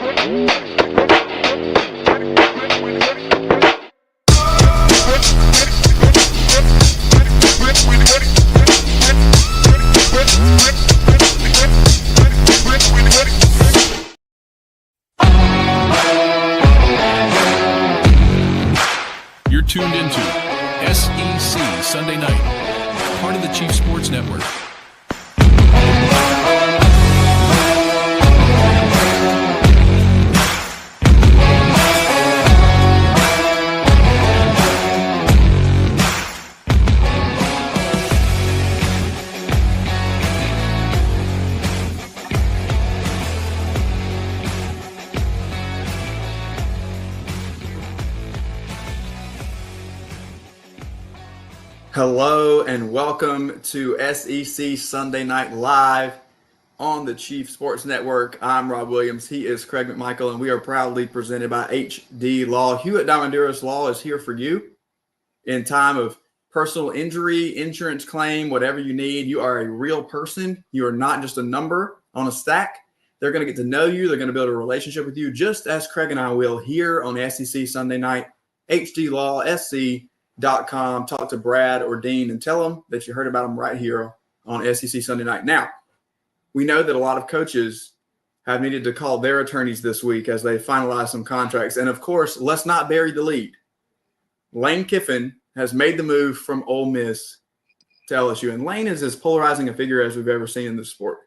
You're tuned into SEC Sunday Night, part of the Chief Sports Network. Hello and welcome to SEC Sunday Night Live on the Chief Sports Network. I'm Rob Williams. He is Craig McMichael, and we are proudly presented by HD Law. Hewitt Diamonduras Law is here for you in time of personal injury, insurance claim, whatever you need. You are a real person. You are not just a number on a stack. They're going to get to know you. They're going to build a relationship with you, just as Craig and I will here on SEC Sunday Night. HD Law, SC.com. Talk to Brad or Dean and tell them that you heard about them right here on SEC Sunday Night. Now, we know that a lot of coaches have needed to call their attorneys this week as they finalize some contracts. And, of course, let's not bury the lead. Lane Kiffin has made the move from Ole Miss to LSU. And Lane is as polarizing a figure as we've ever seen in the sport.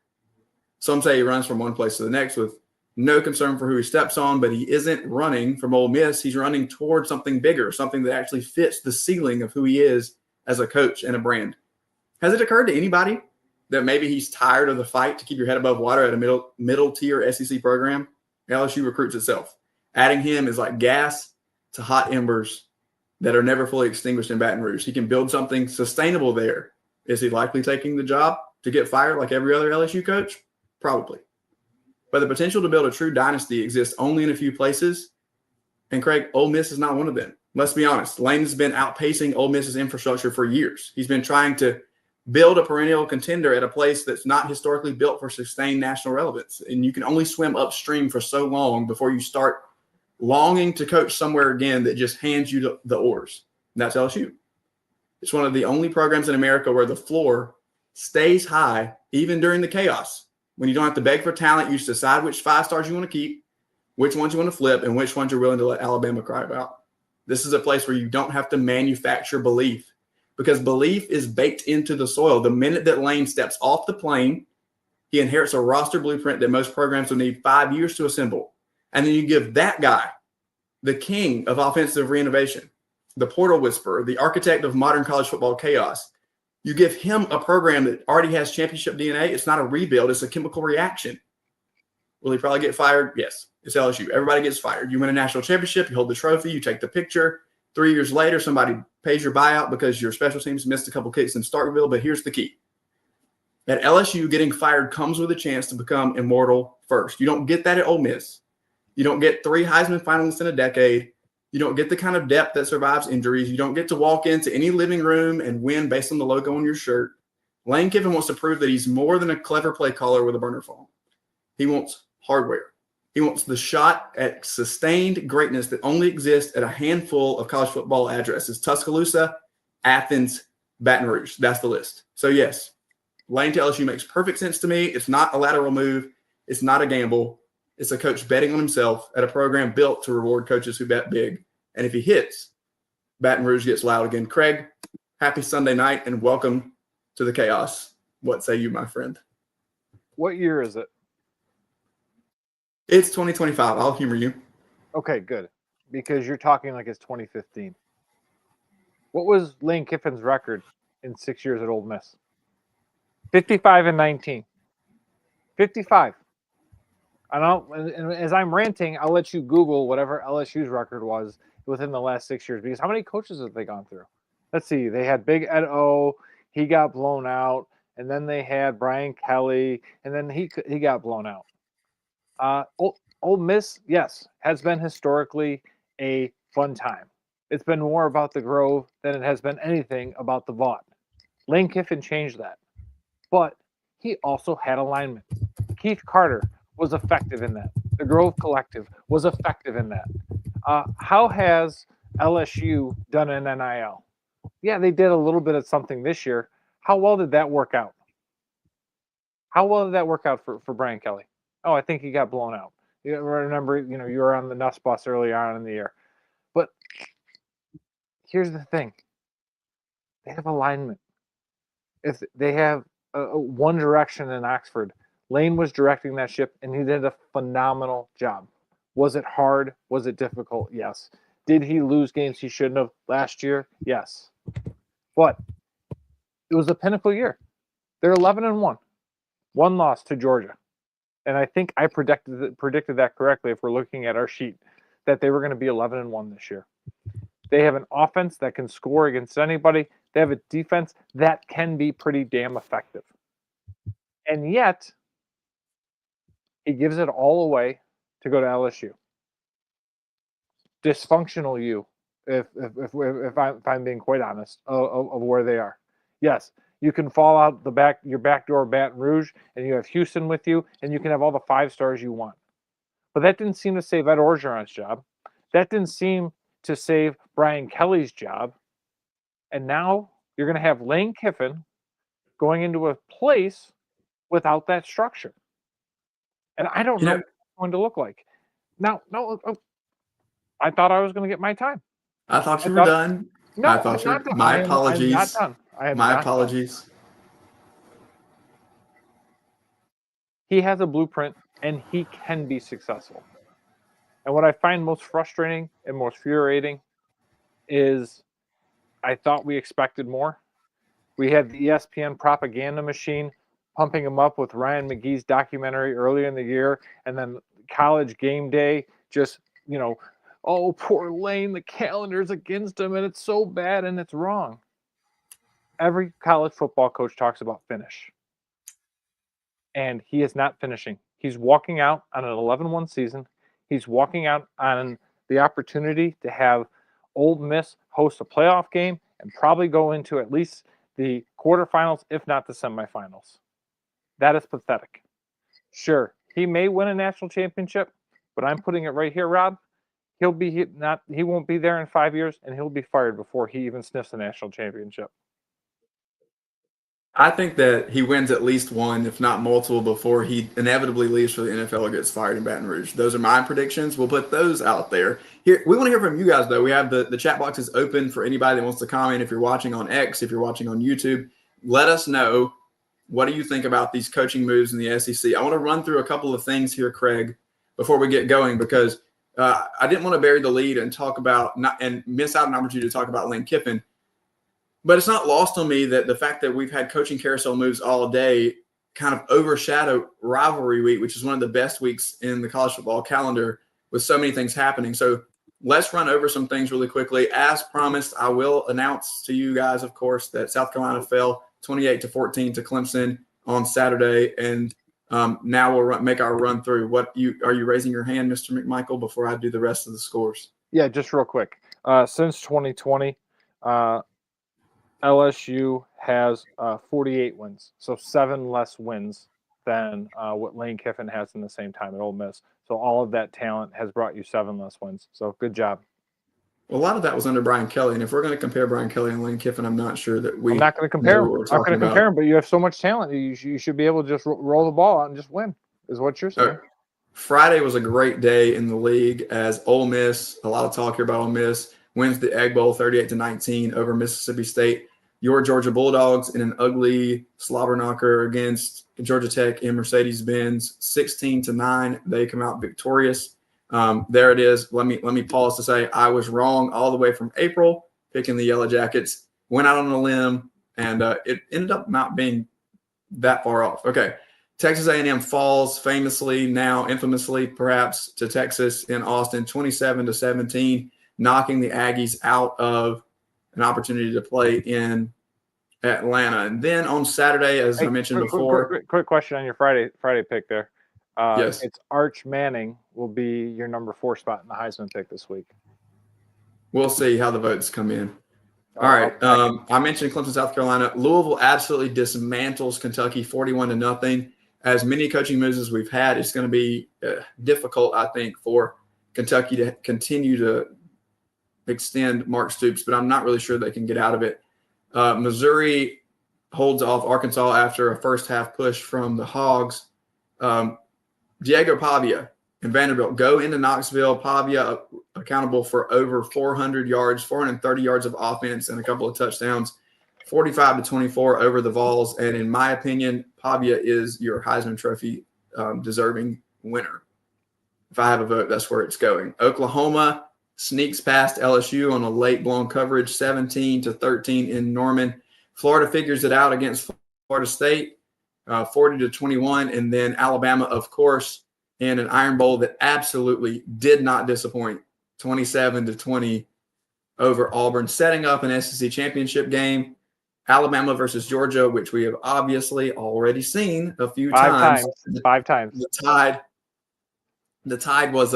Some say he runs from one place to the next with no concern for who he steps on, but he isn't running from Ole Miss. He's running towards something bigger, something that actually fits the ceiling of who he is as a coach and a brand. Has it occurred to anybody that maybe he's tired of the fight to keep your head above water at a middle tier SEC program? LSU recruits itself. Adding him is like gas to hot embers that are never fully extinguished in Baton Rouge. He can build something sustainable there. Is he likely taking the job to get fired like every other LSU coach? Probably. But the potential to build a true dynasty exists only in a few places. And Craig, Ole Miss is not one of them. Let's be honest. Lane's been outpacing Ole Miss's infrastructure for years. He's been trying to build a perennial contender at a place that's not historically built for sustained national relevance. And you can only swim upstream for so long before you start longing to coach somewhere again that just hands you the oars. And that's LSU. It's one of the only programs in America where the floor stays high even during the chaos. When you don't have to beg for talent, you just decide which 5 stars you want to keep, which ones you want to flip, and which ones you're willing to let Alabama cry about. This is a place where you don't have to manufacture belief because belief is baked into the soil. The minute that Lane steps off the plane, he inherits a roster blueprint that most programs will need 5 years to assemble. And then you give that guy, the king of offensive reinnovation, the portal whisperer, the architect of modern college football chaos, you give him a program that already has championship DNA. It's not a rebuild. It's a chemical reaction. Will he probably get fired? Yes. It's LSU. Everybody gets fired. You win a national championship. You hold the trophy. You take the picture. 3 years later, somebody pays your buyout because your special teams missed a couple kicks in Starkville. But here's the key. At LSU, getting fired comes with a chance to become immortal first. You don't get that at Ole Miss. You don't get 3 Heisman finalists in a decade. You don't get the kind of depth that survives injuries. You don't get to walk into any living room and win based on the logo on your shirt. Lane Kiffin wants to prove that he's more than a clever play caller with a burner phone. He wants hardware. He wants the shot at sustained greatness that only exists at a handful of college football addresses: Tuscaloosa, Athens, Baton Rouge. That's the list. So, yes, Lane to LSU makes perfect sense to me. It's not a lateral move. It's not a gamble. It's a coach betting on himself at a program built to reward coaches who bet big. And if he hits, Baton Rouge gets loud again. Craig, happy Sunday night and welcome to the chaos. What say you, my friend? What year is it? It's 2025. I'll humor you. Okay, good. Because you're talking like it's 2015. What was Lane Kiffin's record in 6 years at Ole Miss? 55-19. 55. And as I'm ranting, I'll let you Google whatever LSU's record was within the last 6 years. Because how many coaches have they gone through? Let's see. They had Big Ed O. He got blown out. And then they had Brian Kelly. And then he got blown out. Ole Miss, yes, has been historically a fun time. It's been more about the Grove than it has been anything about the Vaught. Lane Kiffin changed that. But he also had alignment. Keith Carter was effective in that. The Grove Collective was effective in that. How has LSU done in NIL? Yeah, they did a little bit of something this year. How well did that work out? How well did that work out for Brian Kelly? Oh, I think he got blown out. You remember, you were on the Nuss bus early on in the year. But here's the thing. They have alignment. If they have one direction in Oxford, Lane was directing that ship, and he did a phenomenal job. Was it hard? Was it difficult? Yes. Did he lose games he shouldn't have last year? Yes. But it was a pinnacle year. They're 11-1. One loss to Georgia. And I think I predicted that correctly if we're looking at our sheet, that they were going to be 11-1 this year. They have an offense that can score against anybody. They have a defense that can be pretty damn effective. And yet, he gives it all away to go to LSU. Dysfunctional you, if I'm being quite honest, of where they are. Yes, you can fall out your back door Baton Rouge, and you have Houston with you, and you can have all the 5 stars you want. But that didn't seem to save Ed Orgeron's job. That didn't seem to save Brian Kelly's job. And now you're going to have Lane Kiffin going into a place without that structure. And I don't know what it's going to look like. Now, I thought I was going to get my time. I thought you were done. No, I thought I'm not done. My apologies. I'm not done. My apologies. Done. He has a blueprint, and he can be successful. And what I find most frustrating and most infuriating is I thought we expected more. We had the ESPN propaganda machine pumping him up with Ryan McGee's documentary earlier in the year, and then College Game Day just, oh, poor Lane, the calendar's against him, and it's so bad, and it's wrong. Every college football coach talks about finish. And he is not finishing. He's walking out on an 11-1 season. He's walking out on the opportunity to have Ole Miss host a playoff game and probably go into at least the quarterfinals, if not the semifinals. That is pathetic. Sure, he may win a national championship, but I'm putting it right here, Rob. He won't be there in 5 years, and he'll be fired before he even sniffs a national championship. I think that he wins at least one, if not multiple, before he inevitably leaves for the NFL or gets fired in Baton Rouge. Those are my predictions. We'll put those out there. Here, we want to hear from you guys, though. We have the chat box is open for anybody that wants to comment. If you're watching on X, if you're watching on YouTube, let us know. What do you think about these coaching moves in the SEC? I want to run through a couple of things here, Craig, before we get going, because I didn't want to bury the lead and talk about and miss out an opportunity to talk about Lane Kiffin. But it's not lost on me that the fact that we've had coaching carousel moves all day kind of overshadow rivalry week, which is one of the best weeks in the college football calendar with so many things happening. So let's run over some things really quickly. As promised, I will announce to you guys, of course, that South Carolina fell 28-14 to Clemson on Saturday. And now we'll make our run through. Are you raising your hand, Mr. McMichael, before I do the rest of the scores? Yeah, just real quick. Since 2020, LSU has 48 wins, so 7 less wins than what Lane Kiffin has in the same time at Ole Miss. So all of that talent has brought you 7 less wins. So good job. Well, a lot of that was under Brian Kelly, and if we're going to compare Brian Kelly and Lane Kiffin, I'm not sure that I'm not going to compare them. I'm not going to compare them, but you have so much talent. You should be able to just roll the ball out and just win, is what you're saying. Friday was a great day in the league as Ole Miss, a lot of talk here about Ole Miss, wins the Egg Bowl 38-19 over Mississippi State. Your Georgia Bulldogs in an ugly slobber knocker against Georgia Tech in Mercedes-Benz, 16-9. They come out victorious. There it is. Let me pause to say I was wrong all the way from April picking the Yellow Jackets. Went out on a limb, and it ended up not being that far off. Okay, Texas A&M falls famously, now infamously perhaps, to Texas in Austin, 27-17, knocking the Aggies out of an opportunity to play in Atlanta. And then on Saturday, as I mentioned before. Quick question on your Friday pick there. Yes. It's Arch Manning will be your number 4 spot in the Heisman pick this week. We'll see how the votes come in. All right. I mentioned Clemson, South Carolina. Louisville absolutely dismantles Kentucky 41-0. as many coaching moves as we've had, it's going to be difficult, I think, for Kentucky to continue to extend Mark Stoops, but I'm not really sure they can get out of it. Missouri holds off Arkansas after a first half push from the Hogs. Diego Pavia and Vanderbilt go into Knoxville. Pavia accountable for over 400 yards, 430 yards of offense, and a couple of touchdowns, 45-24 over the Vols. And in my opinion, Pavia is your Heisman Trophy deserving winner. If I have a vote, that's where it's going. Oklahoma sneaks past LSU on a late blown coverage, 17-13 in Norman. Florida figures it out against Florida State, 40-21, and then Alabama, of course, in an Iron Bowl that absolutely did not disappoint, 27-20 over Auburn, setting up an SEC championship game. Alabama versus Georgia, which we have obviously already seen a few times. Five times. The Tide was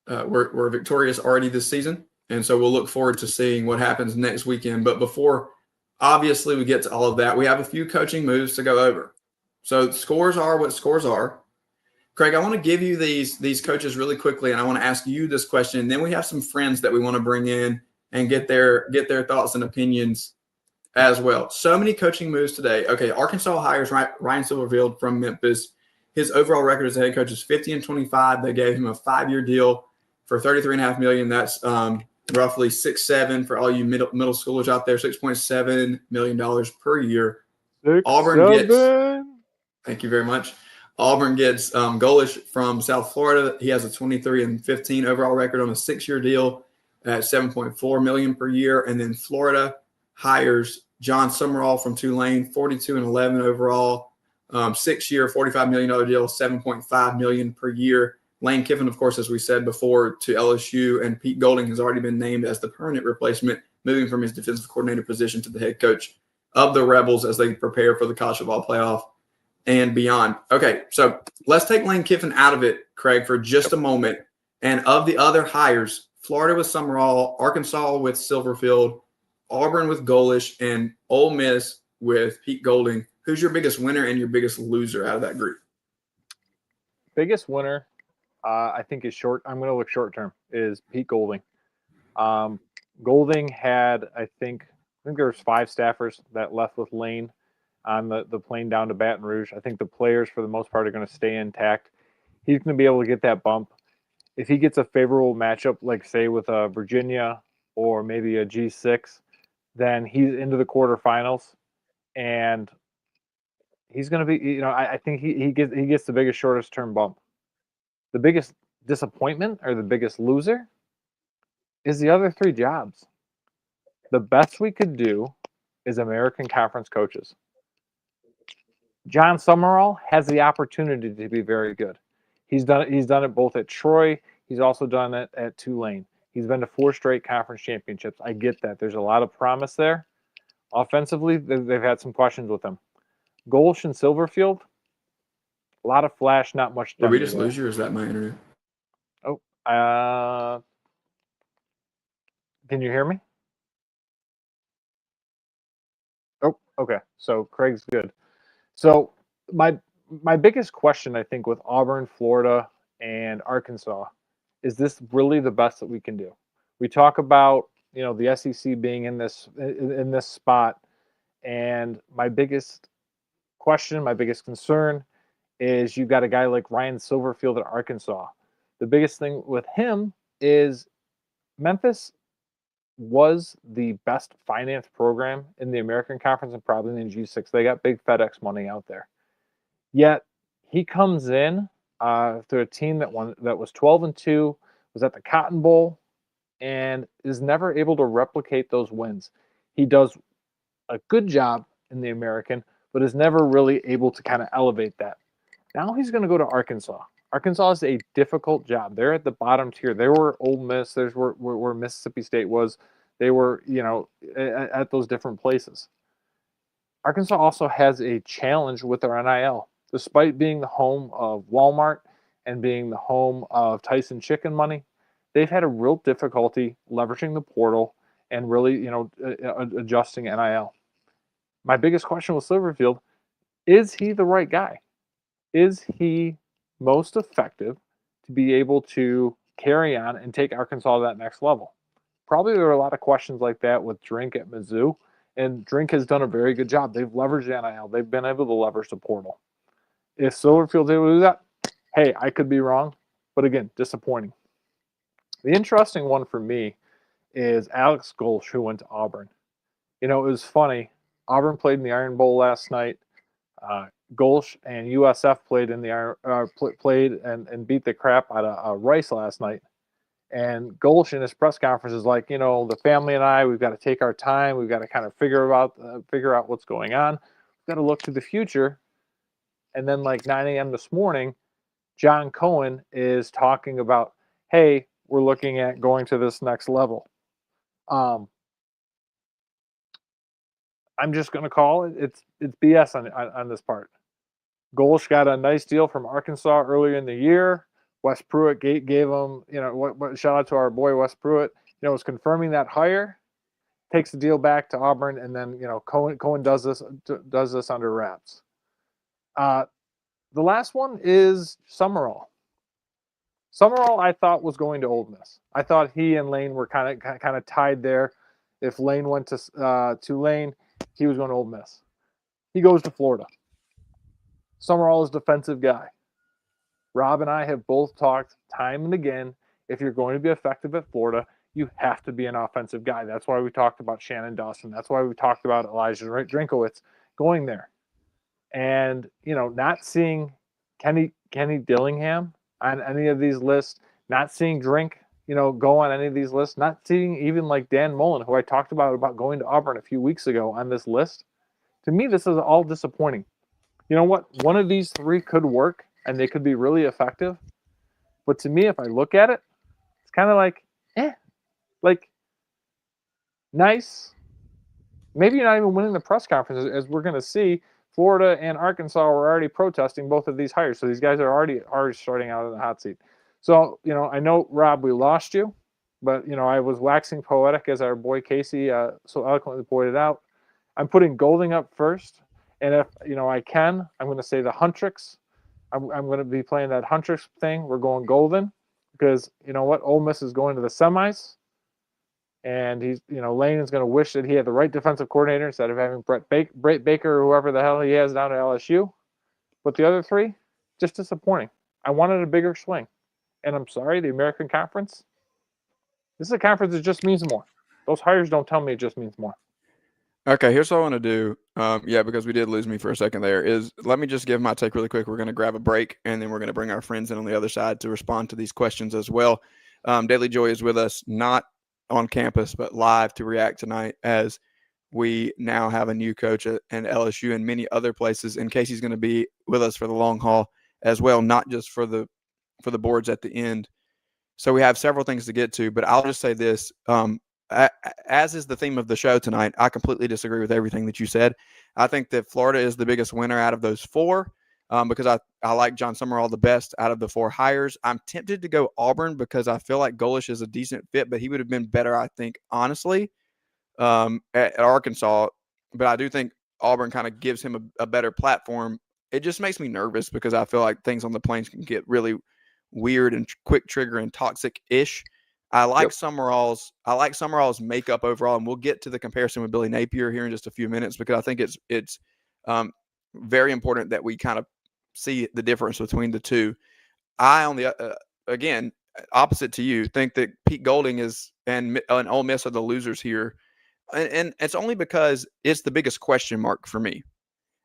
were victorious already this season, and so we'll look forward to seeing what happens next weekend. But before, obviously, we get to all of that, we have a few coaching moves to go over. So scores are what scores are. Craig, I want to give you these coaches really quickly, and I want to ask you this question. And then we have some friends that we want to bring in and get their thoughts and opinions as well. So many coaching moves today. Okay, Arkansas hires Ryan Silverfield from Memphis. His overall record as a head coach is 50-25. They gave him a 5-year deal for $33.5 million. That's roughly 6.7 for all you middle schoolers out there. $6.7 million per year. Thank you very much. Auburn gets Golish from South Florida. He has a 23-15 overall record on a 6-year deal at $7.4 million per year. And then Florida hires John Summerall from Tulane, 42-11 overall, 6-year, $45 million deal, $7.5 million per year. Lane Kiffin, of course, as we said before, to LSU, and Pete Golding has already been named as the permanent replacement, moving from his defensive coordinator position to the head coach of the Rebels as they prepare for the college football playoff and beyond. Okay, so let's take Lane Kiffin out of it, Craig, for just a moment. And of the other hires, Florida with Summerall, Arkansas with Silverfield, Auburn with Golish, and Ole Miss with Pete Golding. Who's your biggest winner and your biggest loser out of that group? Biggest winner, I think, is short. I'm going to look short term. Is Pete Golding. Golding had, I think there was 5 staffers that left with Lane on the plane down to Baton Rouge. I think the players, for the most part, are going to stay intact. He's going to be able to get that bump. If he gets a favorable matchup, like, say, with a Virginia or maybe a G6, then he's into the quarterfinals, and he's going to be, I think he gets the biggest, shortest term bump. The biggest disappointment or the biggest loser is the other 3 jobs. The best we could do is American Conference coaches. John Summerall has the opportunity to be very good. He's done it both at Troy. He's also done it at Tulane. He's been to 4 straight conference championships. I get that. There's a lot of promise there. Offensively, they've had some questions with him. Golish and Silverfield, a lot of flash, not much. Did we just lose you, or is that my internet? Oh, can you hear me? Oh, okay. So Craig's good. So my biggest question, I think, with Auburn, Florida, and Arkansas, is this really the best that we can do? We talk about, the SEC being in this spot, and my biggest question, my biggest concern is you've got a guy like Ryan Silverfield at Arkansas. The biggest thing with him is Memphis was the best finance program in the American Conference and probably in the G6. They got big FedEx money out there. Yet he comes in to a team that was 12-2, was at the Cotton Bowl, and is never able to replicate those wins. He does a good job in the American, but is never really able to kind of elevate that. Now he's going to go to Arkansas. Arkansas is a difficult job. They're at the bottom tier. They were Ole Miss. There's where Mississippi State was. They were, at those different places. Arkansas also has a challenge with their NIL. Despite being the home of Walmart and being the home of Tyson Chicken Money, they've had a real difficulty leveraging the portal and really, adjusting NIL. My biggest question with Silverfield, is he the right guy? Is he most effective to be able to carry on and take Arkansas to that next level? Probably there are a lot of questions like that with Drink at Mizzou, and Drink has done a very good job. They've leveraged NIL. They've been able to leverage the portal. If Silverfield's able to do that, hey, I could be wrong, but again, disappointing. The interesting one for me is Alex Golsh, who went to Auburn. It was funny. Auburn played in the Iron Bowl last night. Golsh and USF played in the played and beat the crap out of Rice last night. And Golsh in his press conference is like, the family and I, we've got to take our time. We've got to kind of figure out what's going on. We've got to look to the future. And then like 9 a.m. this morning, John Cohen is talking about, hey, we're looking at going to this next level. I'm just going to call it. It's BS on this part. Golsh got a nice deal from Arkansas earlier in the year. Wes Pruitt gave him, shout out to our boy Wes Pruitt, was confirming that hire, takes the deal back to Auburn, and then Cohen does this under wraps. The last one is Summerall. Summerall, I thought, was going to Ole Miss. I thought he and Lane were kind of tied there. If Lane went to Tulane, he was going to Ole Miss. He goes to Florida. Summerall is a defensive guy. Rob and I have both talked time and again, if you're going to be effective at Florida, you have to be an offensive guy. That's why we talked about Shannon Dawson. That's why we talked about Elijah Drinkowitz going there. And, not seeing Kenny Dillingham on any of these lists, not seeing Drink, go on any of these lists, not seeing even like Dan Mullen, who I talked about going to Auburn a few weeks ago on this list. To me, this is all disappointing. You know what? One of these three could work, and they could be really effective. But to me, if I look at it, it's kind of like, nice. Maybe you're not even winning the press conference, as we're going to see. Florida and Arkansas were already protesting both of these hires. So these guys are already starting out in the hot seat. So, I know, Rob, we lost you, but, I was waxing poetic as our boy Casey so eloquently pointed out. I'm putting Golding up first. And if, I can, I'm going to say the Huntrix. I'm going to be playing that Huntrix thing. We're going Golden because, Ole Miss is going to the semis. And he's, Lane is going to wish that he had the right defensive coordinator instead of having Brett Baker or whoever the hell he has down at LSU. But the other three, just disappointing. I wanted a bigger swing. And I'm sorry, the American Conference, this is a conference that just means more. Those hires don't tell me it just means more. Okay, here's what I want to do. Because we did lose me for a second there, is let me just give my take really quick. We're going to grab a break, and then we're going to bring our friends in on the other side to respond to these questions as well. Dailey Joy is with us, not on campus, but live to react tonight as we now have a new coach at LSU and many other places. And Casey's going to be with us for the long haul as well, not just for the boards at the end. So we have several things to get to, but I'll just say this. As is the theme of the show tonight, I completely disagree with everything that you said. I think that Florida is the biggest winner out of those four because I like John Summerall the best out of the four hires. I'm tempted to go Auburn because I feel like Golsh is a decent fit, but he would have been better, I think, honestly, at Arkansas. But I do think Auburn kind of gives him a better platform. It just makes me nervous because I feel like things on the Plains can get really weird and quick trigger and toxic-ish. I like Summerall's makeup overall, and we'll get to the comparison with Billy Napier here in just a few minutes because I think it's very important that we kind of see the difference between the two. I, on the again, opposite to you, think that Pete Golding and Ole Miss are the losers here, and it's only because it's the biggest question mark for me.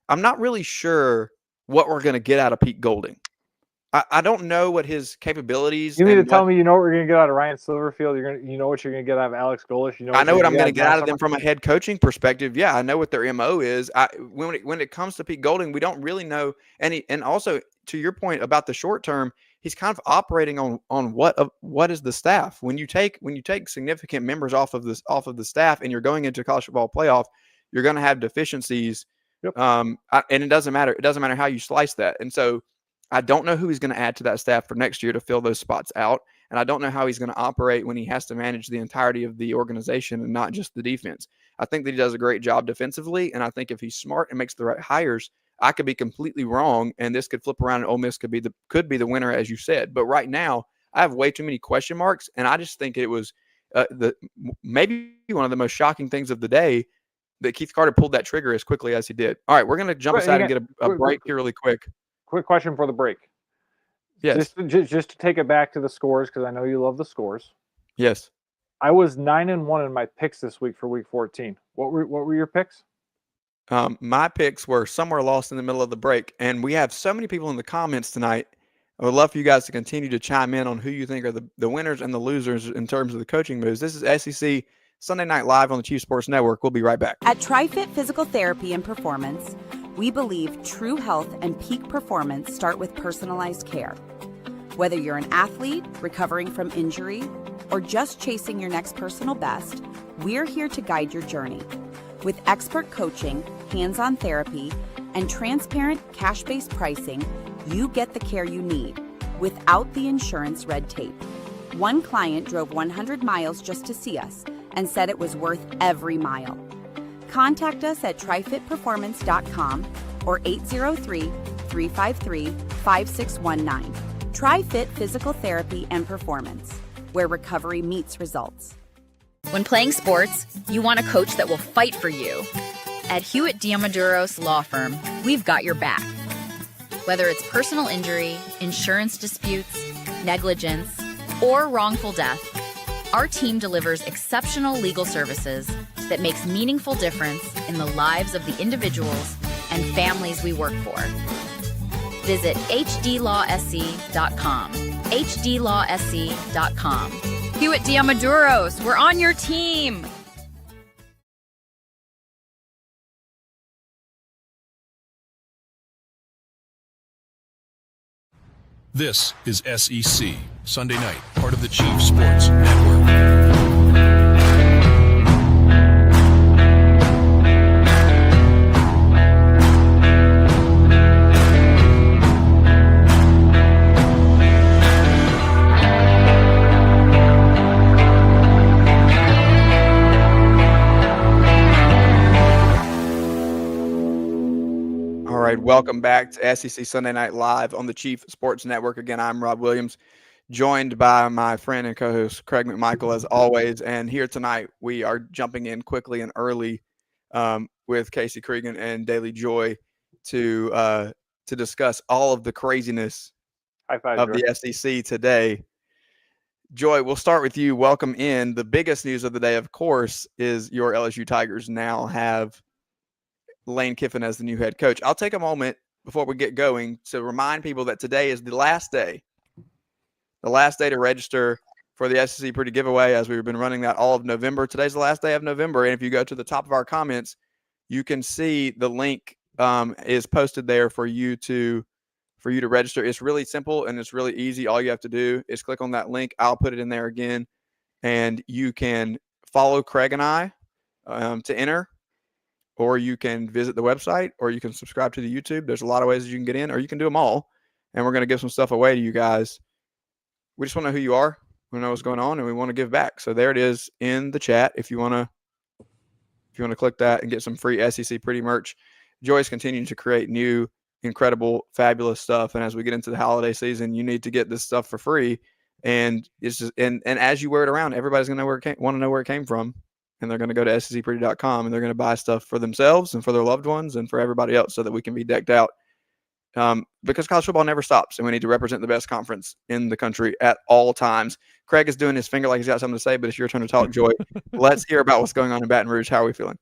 I'm not really sure what we're going to get out of Pete Golding. I don't know what his capabilities. You mean to tell me what we're going to get out of Ryan Silverfield? You know what you're going to get out of Alex Golsh. I know what I'm going to get out of them from a head coaching perspective. Yeah, I know what their MO is. When it comes to Pete Golding, we don't really know. And also to your point about the short term, he's kind of operating on what is the staff. When you take significant members off of the staff and you're going into college football playoff, you're going to have deficiencies. Yep. And it doesn't matter. It doesn't matter how you slice that. And so I don't know who he's going to add to that staff for next year to fill those spots out. And I don't know how he's going to operate when he has to manage the entirety of the organization and not just the defense. I think that he does a great job defensively. And I think if he's smart and makes the right hires, I could be completely wrong, and this could flip around, and Ole Miss could be the winner, as you said. But right now, I have way too many question marks, and I just think it was maybe one of the most shocking things of the day that Keith Carter pulled that trigger as quickly as he did. All right, we're going to jump aside and get a break here really quick. Quick question for the break. Yes. Just to take it back to the scores, because I know you love the scores. Yes. I was 9-1 in my picks this week for week 14. What were your picks? My picks were somewhere lost in the middle of the break, and we have so many people in the comments tonight. I would love for you guys to continue to chime in on who you think are the winners and the losers in terms of the coaching moves. This is SEC Sunday Night Live on the Chief Sports Network. We'll be right back. At TriFit Physical Therapy and Performance, we believe true health and peak performance start with personalized care. Whether you're an athlete recovering from injury or just chasing your next personal best, we're here to guide your journey. With expert coaching, hands-on therapy, and transparent cash-based pricing, you get the care you need without the insurance red tape. One client drove 100 miles just to see us and said it was worth every mile. Contact us at trifitperformance.com or 803-353-5619. TriFit Physical Therapy and Performance, where recovery meets results. When playing sports, you want a coach that will fight for you. At Hewitt Diamaduros Law Firm, we've got your back. Whether it's personal injury, insurance disputes, negligence, or wrongful death, our team delivers exceptional legal services that makes meaningful difference in the lives of the individuals and families we work for. Visit hdlawsc.com. hdlawsc.com. Hewitt Diamaduros, we're on your team. This is SEC Sunday Night, part of the Chief Sports Network. Welcome back to SEC Sunday Night Live on the Chief Sports Network. Again, I'm Rob Williams, joined by my friend and co-host Craig McMichael as always. And here tonight, we are jumping in quickly and early with Casey Cregan and Dailey Joy to discuss all of the craziness of the SEC today. Joy, we'll start with you. Welcome in. The biggest news of the day, of course, is your LSU Tigers now have Lane Kiffin as the new head coach. I'll take a moment before we get going to remind people that today is the last day to register for the SEC Pretty Giveaway, as we've been running that all of November. Today's the last day of November, and if you go to the top of our comments, you can see the link is posted there for you to register. It's really simple and it's really easy. All you have to do is click on that link. I'll put it in there again, and you can follow Craig and I to enter. Or you can visit the website, or you can subscribe to the YouTube. There's a lot of ways that you can get in, or you can do them all. And we're going to give some stuff away to you guys. We just want to know who you are. We know what's going on, and we want to give back. So there it is in the chat. If you want to click that and get some free SEC Pretty merch. Joy's continuing to create new, incredible, fabulous stuff. And as we get into the holiday season, you need to get this stuff for free. And it's just and as you wear it around, everybody's going to want to know where it came from. And they're going to go to scpretty.com and they're going to buy stuff for themselves and for their loved ones and for everybody else so that we can be decked out. Because college football never stops, and we need to represent the best conference in the country at all times. Craig is doing his finger like he's got something to say, but it's your turn to talk, Joy. Let's hear about what's going on in Baton Rouge. How are we feeling?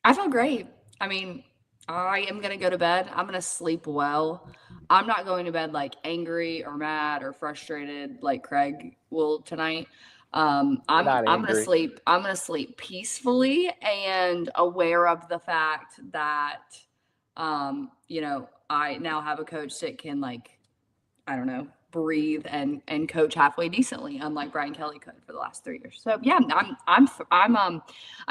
I feel great. I mean, I am going to go to bed. I'm going to sleep well. I'm not going to bed like angry or mad or frustrated like Craig will tonight. I'm going to sleep. I'm going to sleep peacefully and aware of the fact that, I now have a coach that can breathe and coach halfway decently, unlike Brian Kelly could for the last 3 years. So yeah, I'm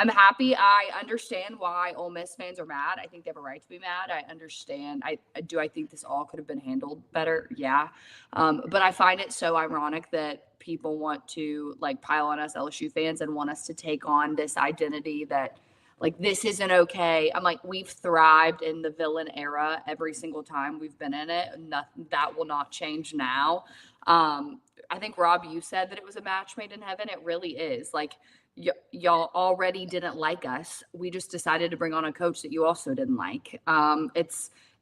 happy. I understand why Ole Miss fans are mad. I think they have a right to be mad. I understand. I think this all could have been handled better. Yeah. But I find it so ironic that people want to pile on us LSU fans and want us to take on this identity that like, this isn't okay. I'm like, we've thrived in the villain era every single time we've been in it. Nothing that will not change now. I think, Rob, you said that it was a match made in heaven. It really is. Like, y'all already didn't like us. We just decided to bring on a coach that you also didn't like.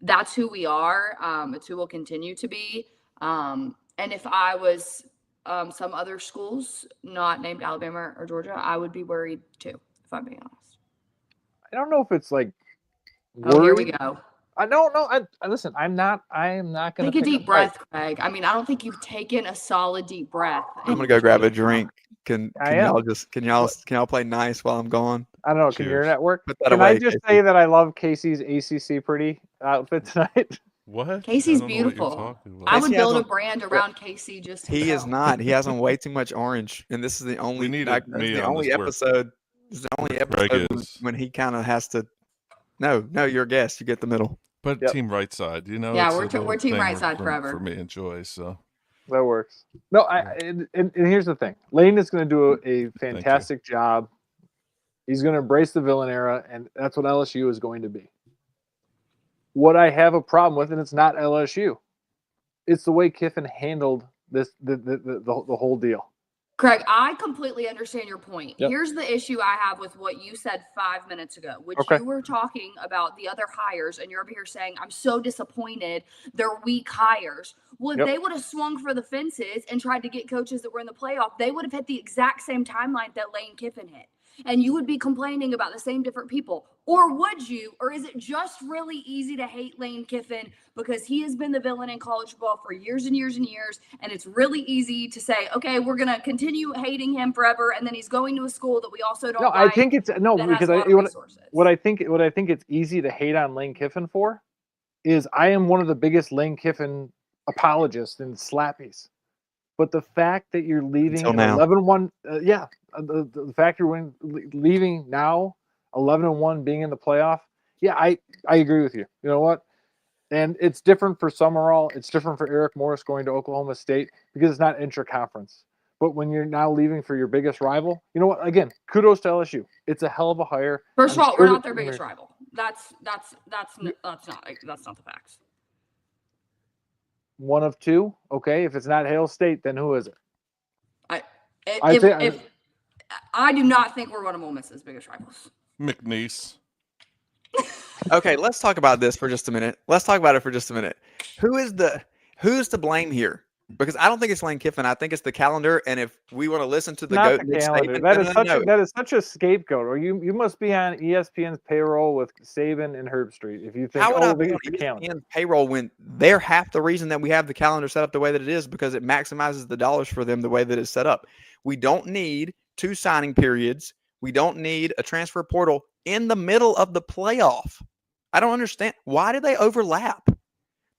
That's who we are. It's who we'll continue to be. And if I was some other schools not named Alabama or Georgia, I would be worried too, if I'm being honest. I don't know if it's like Oh, here we worried. go. I don't know. Listen, I am not going to Take a deep breath, Craig. I mean, I don't think you've taken a solid deep breath. I'm gonna go grab a drink. Can I am. y'all play nice while I'm gone? I don't know. Can Cheers. your network? Put that Can away, I just Casey. say that I love Casey's ACC pretty outfit tonight? What? Casey's I don't know what you're beautiful. talking about. I would Casey build has a brand around Casey just to He is sell. not. He has on way too much orange, and this is the only. We need that's me the on only this work. episode. This is the only Craig episode is. when he kind of has to. No, you're a guest. You get the middle. But Yep. team right side, you know. Yeah, it's a we're little team thing right side forever. for me and Joy. So That works. No, and here's the thing. Lane is going to do a fantastic job. He's going to embrace the villain era, and that's what LSU is going to be. What I have a problem with, and it's not LSU, it's the way Kiffin handled this the whole deal. Craig, I completely understand your point. Yep. Here's the issue I have with what you said 5 minutes ago, which Okay. you were talking about the other hires, and you're over here saying, I'm so disappointed they're weak hires. Well, if Yep. they would have swung for the fences and tried to get coaches that were in the playoff, they would have hit the exact same timeline that Lane Kiffin hit. And you would be complaining about the same different people. Or would you? Or is it just really easy to hate Lane Kiffin because he has been the villain in college football for years and years and years? And it's really easy to say, okay, we're going to continue hating him forever. And then he's going to a school that we also don't No, like. I think it's no that has because a lot of resources. what I think it's easy to hate on Lane Kiffin for is I am one of the biggest Lane Kiffin apologists and slappies. But the fact that you're leaving Until now. 11-1, the fact you're leaving now 11-1, being in the playoff, yeah, I agree with you. You know what? And it's different for Summerall. It's different for Eric Morris going to Oklahoma State because it's not intra-conference. But when you're now leaving for your biggest rival, you know what? Again, kudos to LSU. It's a hell of a hire. First of I'm all, sure we're not that- their biggest rival. That's not the facts. One of two. Okay, if it's not Hail State, then who is it? I do not think we're one of Ole Miss's biggest rivals. McNeese. Okay, let's talk about this for just a minute. Let's talk about it for just a minute. Who's to blame here? Because I don't think it's Lane Kiffin. I think it's the calendar. And if we want to listen to the Not goat, the Nick calendar. Saban, That is such a scapegoat. Or you must be on ESPN's payroll with Saban and Herb Street if you think how would I they be on got the calendar. ESPN's payroll when they're half the reason that we have the calendar set up the way that it is because it maximizes the dollars for them the way that it's set up. We don't need 2 signing periods. We don't need a transfer portal in the middle of the playoff. I don't understand. Why do they overlap?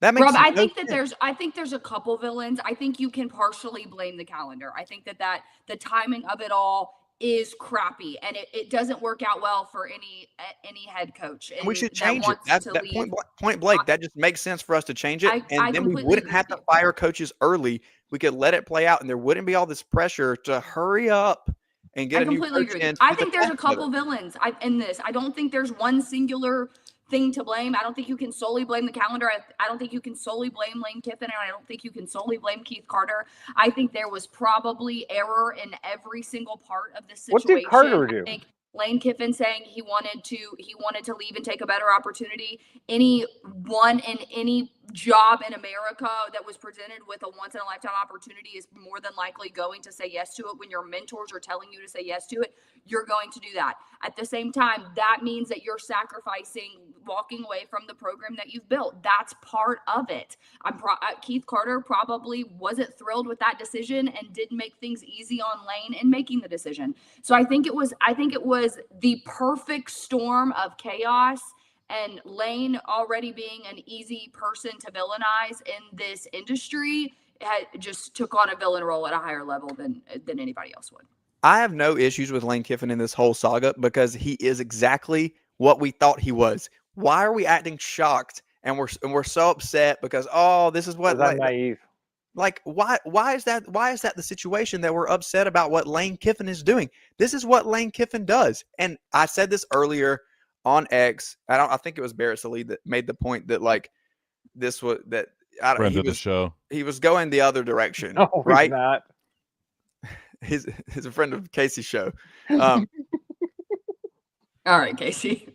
That makes Rob, I no think that sense. there's a couple villains. I think you can partially blame the calendar. I think that the timing of it all is crappy and it doesn't work out well for any head coach. And we should that change it. wants That's to that leave. point blank. That just makes sense for us to change it. I And then we completely wouldn't agree have with to you. fire coaches early. We could let it play out and there wouldn't be all this pressure to hurry up and get I a new completely coach agree. in. I think there's a couple villains in this. I don't think there's one singular thing to blame. I don't think you can solely blame the calendar. I don't think you can solely blame Lane Kiffin, and I don't think you can solely blame Keith Carter. I think there was probably error in every single part of this situation. What did Carter do? I think Lane Kiffin saying he wanted to leave and take a better opportunity. Anyone in any job in America that was presented with a once in a lifetime opportunity is more than likely going to say yes to it. When your mentors are telling you to say yes to it, you're going to do that. At the same time, that means that you're sacrificing walking away from the program that you've built. That's part of it. Keith Carter probably wasn't thrilled with that decision and didn't make things easy on Lane in making the decision. So I think it was the perfect storm of chaos. And Lane already being an easy person to villainize in this industry just took on a villain role at a higher level than anybody else would. I have no issues with Lane Kiffin in this whole saga because he is exactly what we thought he was. Why are we acting shocked and we're so upset because this is what I'm naive. Like, why is that the situation that we're upset about what Lane Kiffin is doing? This is what Lane Kiffin does. And I said this earlier on X. I think it was Barrett Salih that made the point that like this was that Friend of the show. He was going the other direction. No, right? he's not. He's a friend of Casey's show. All right, Casey.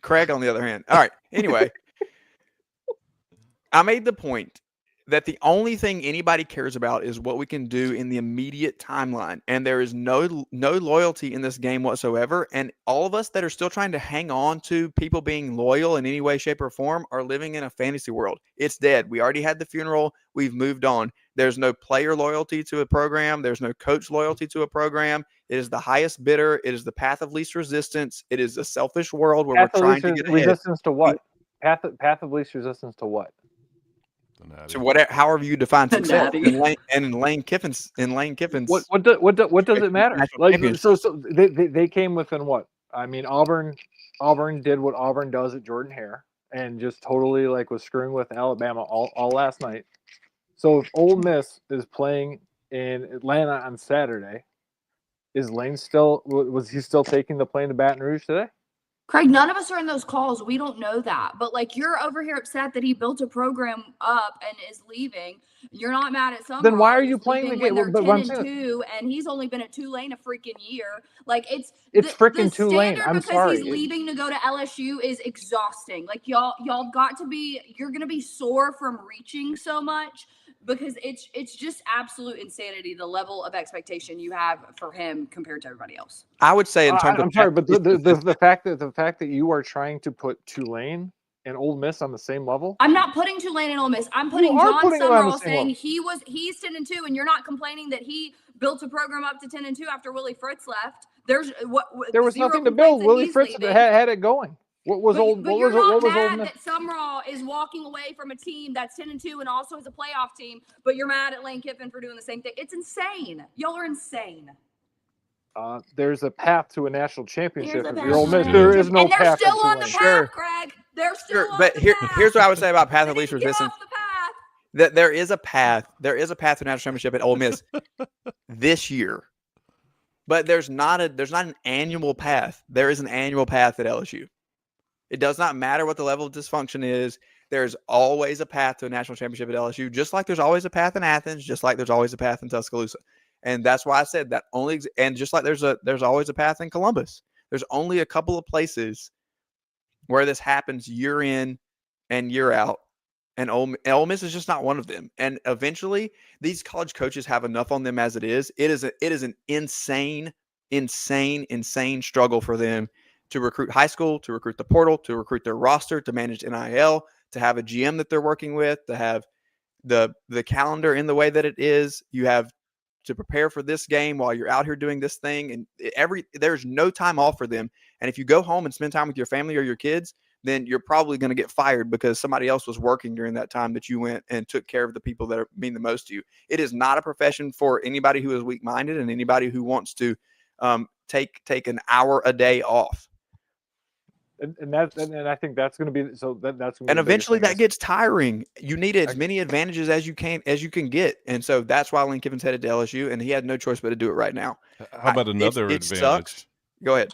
Craig, on the other hand. All right. Anyway, I made the point that the only thing anybody cares about is what we can do in the immediate timeline. And there is no loyalty in this game whatsoever. And all of us that are still trying to hang on to people being loyal in any way, shape, or form are living in a fantasy world. It's dead. We already had the funeral. We've moved on. There's no player loyalty to a program. There's no coach loyalty to a program. It is the highest bidder. It is the path of least resistance. It is a selfish world where we're trying to get ahead. Resistance to what? Path of least resistance to what? So whatever, however you define success, in Lane Kiffin's, what does it matter? Like, so they came within what? I mean, Auburn did what Auburn does at Jordan Hare and just totally like was screwing with Alabama all last night. So if Ole Miss is playing in Atlanta on Saturday, was he still taking the plane to Baton Rouge today? Craig, none of us are in those calls. We don't know that. But, like, you're over here upset that he built a program up and is leaving. You're not mad at someone. Then why are you playing the game? When they're 10-2, and he's only been at Tulane a freaking year. Like, it's freaking Tulane. I'm sorry. Because he's leaving to go to LSU is exhausting. Like, y'all got to be – you're going to be sore from reaching so much because it's just absolute insanity, the level of expectation you have for him compared to everybody else. I would say in terms of – I'm sorry, but the fact that you are trying to put Tulane and Ole Miss on the same level. I'm not putting Tulane and Ole Miss. I'm putting John Summerall saying he's 10-2, and you're not complaining that he built a program up to 10-2 after Willie Fritz left. There was nothing to build. Willie Fritz had it going. What was Ole Miss? That Summerall is walking away from a team that's 10-2 and also is a playoff team, but you're mad at Lane Kiffin for doing the same thing. It's insane. Y'all are insane. There's a path to a national championship. If you're Ole Miss, there is no path. They're still on the path, Craig. They're still on the path. Here's what I would say about path of least resistance. That there is a path. There is a path to a national championship at Ole Miss this year, but there's not an annual path. There is an annual path at LSU. It does not matter what the level of dysfunction is. There's always a path to a national championship at LSU, just like there's always a path in Athens, just like there's always a path in Tuscaloosa. And that's why I said that and just like there's always a path in Columbus. There's only a couple of places where this happens year in and year out. And Ole Miss is just not one of them. And eventually these college coaches have enough on them as it is. It is an insane struggle for them to recruit high school, to recruit the portal, to recruit their roster, to manage NIL, to have a GM that they're working with, to have the calendar in the way that it is. You have to prepare for this game while you're out here doing this thing. And there's no time off for them. And if you go home and spend time with your family or your kids, then you're probably going to get fired because somebody else was working during that time that you went and took care of the people that mean the most to you. It is not a profession for anybody who is weak-minded and anybody who wants to take an hour a day off. And I think that's going to be that's going to be. And eventually that gets tiring. You need as many advantages as you can get, and so that's why Lane Kiffin's headed to LSU, and he had no choice but to do it right now. How about another advantage? Sucks. Go ahead.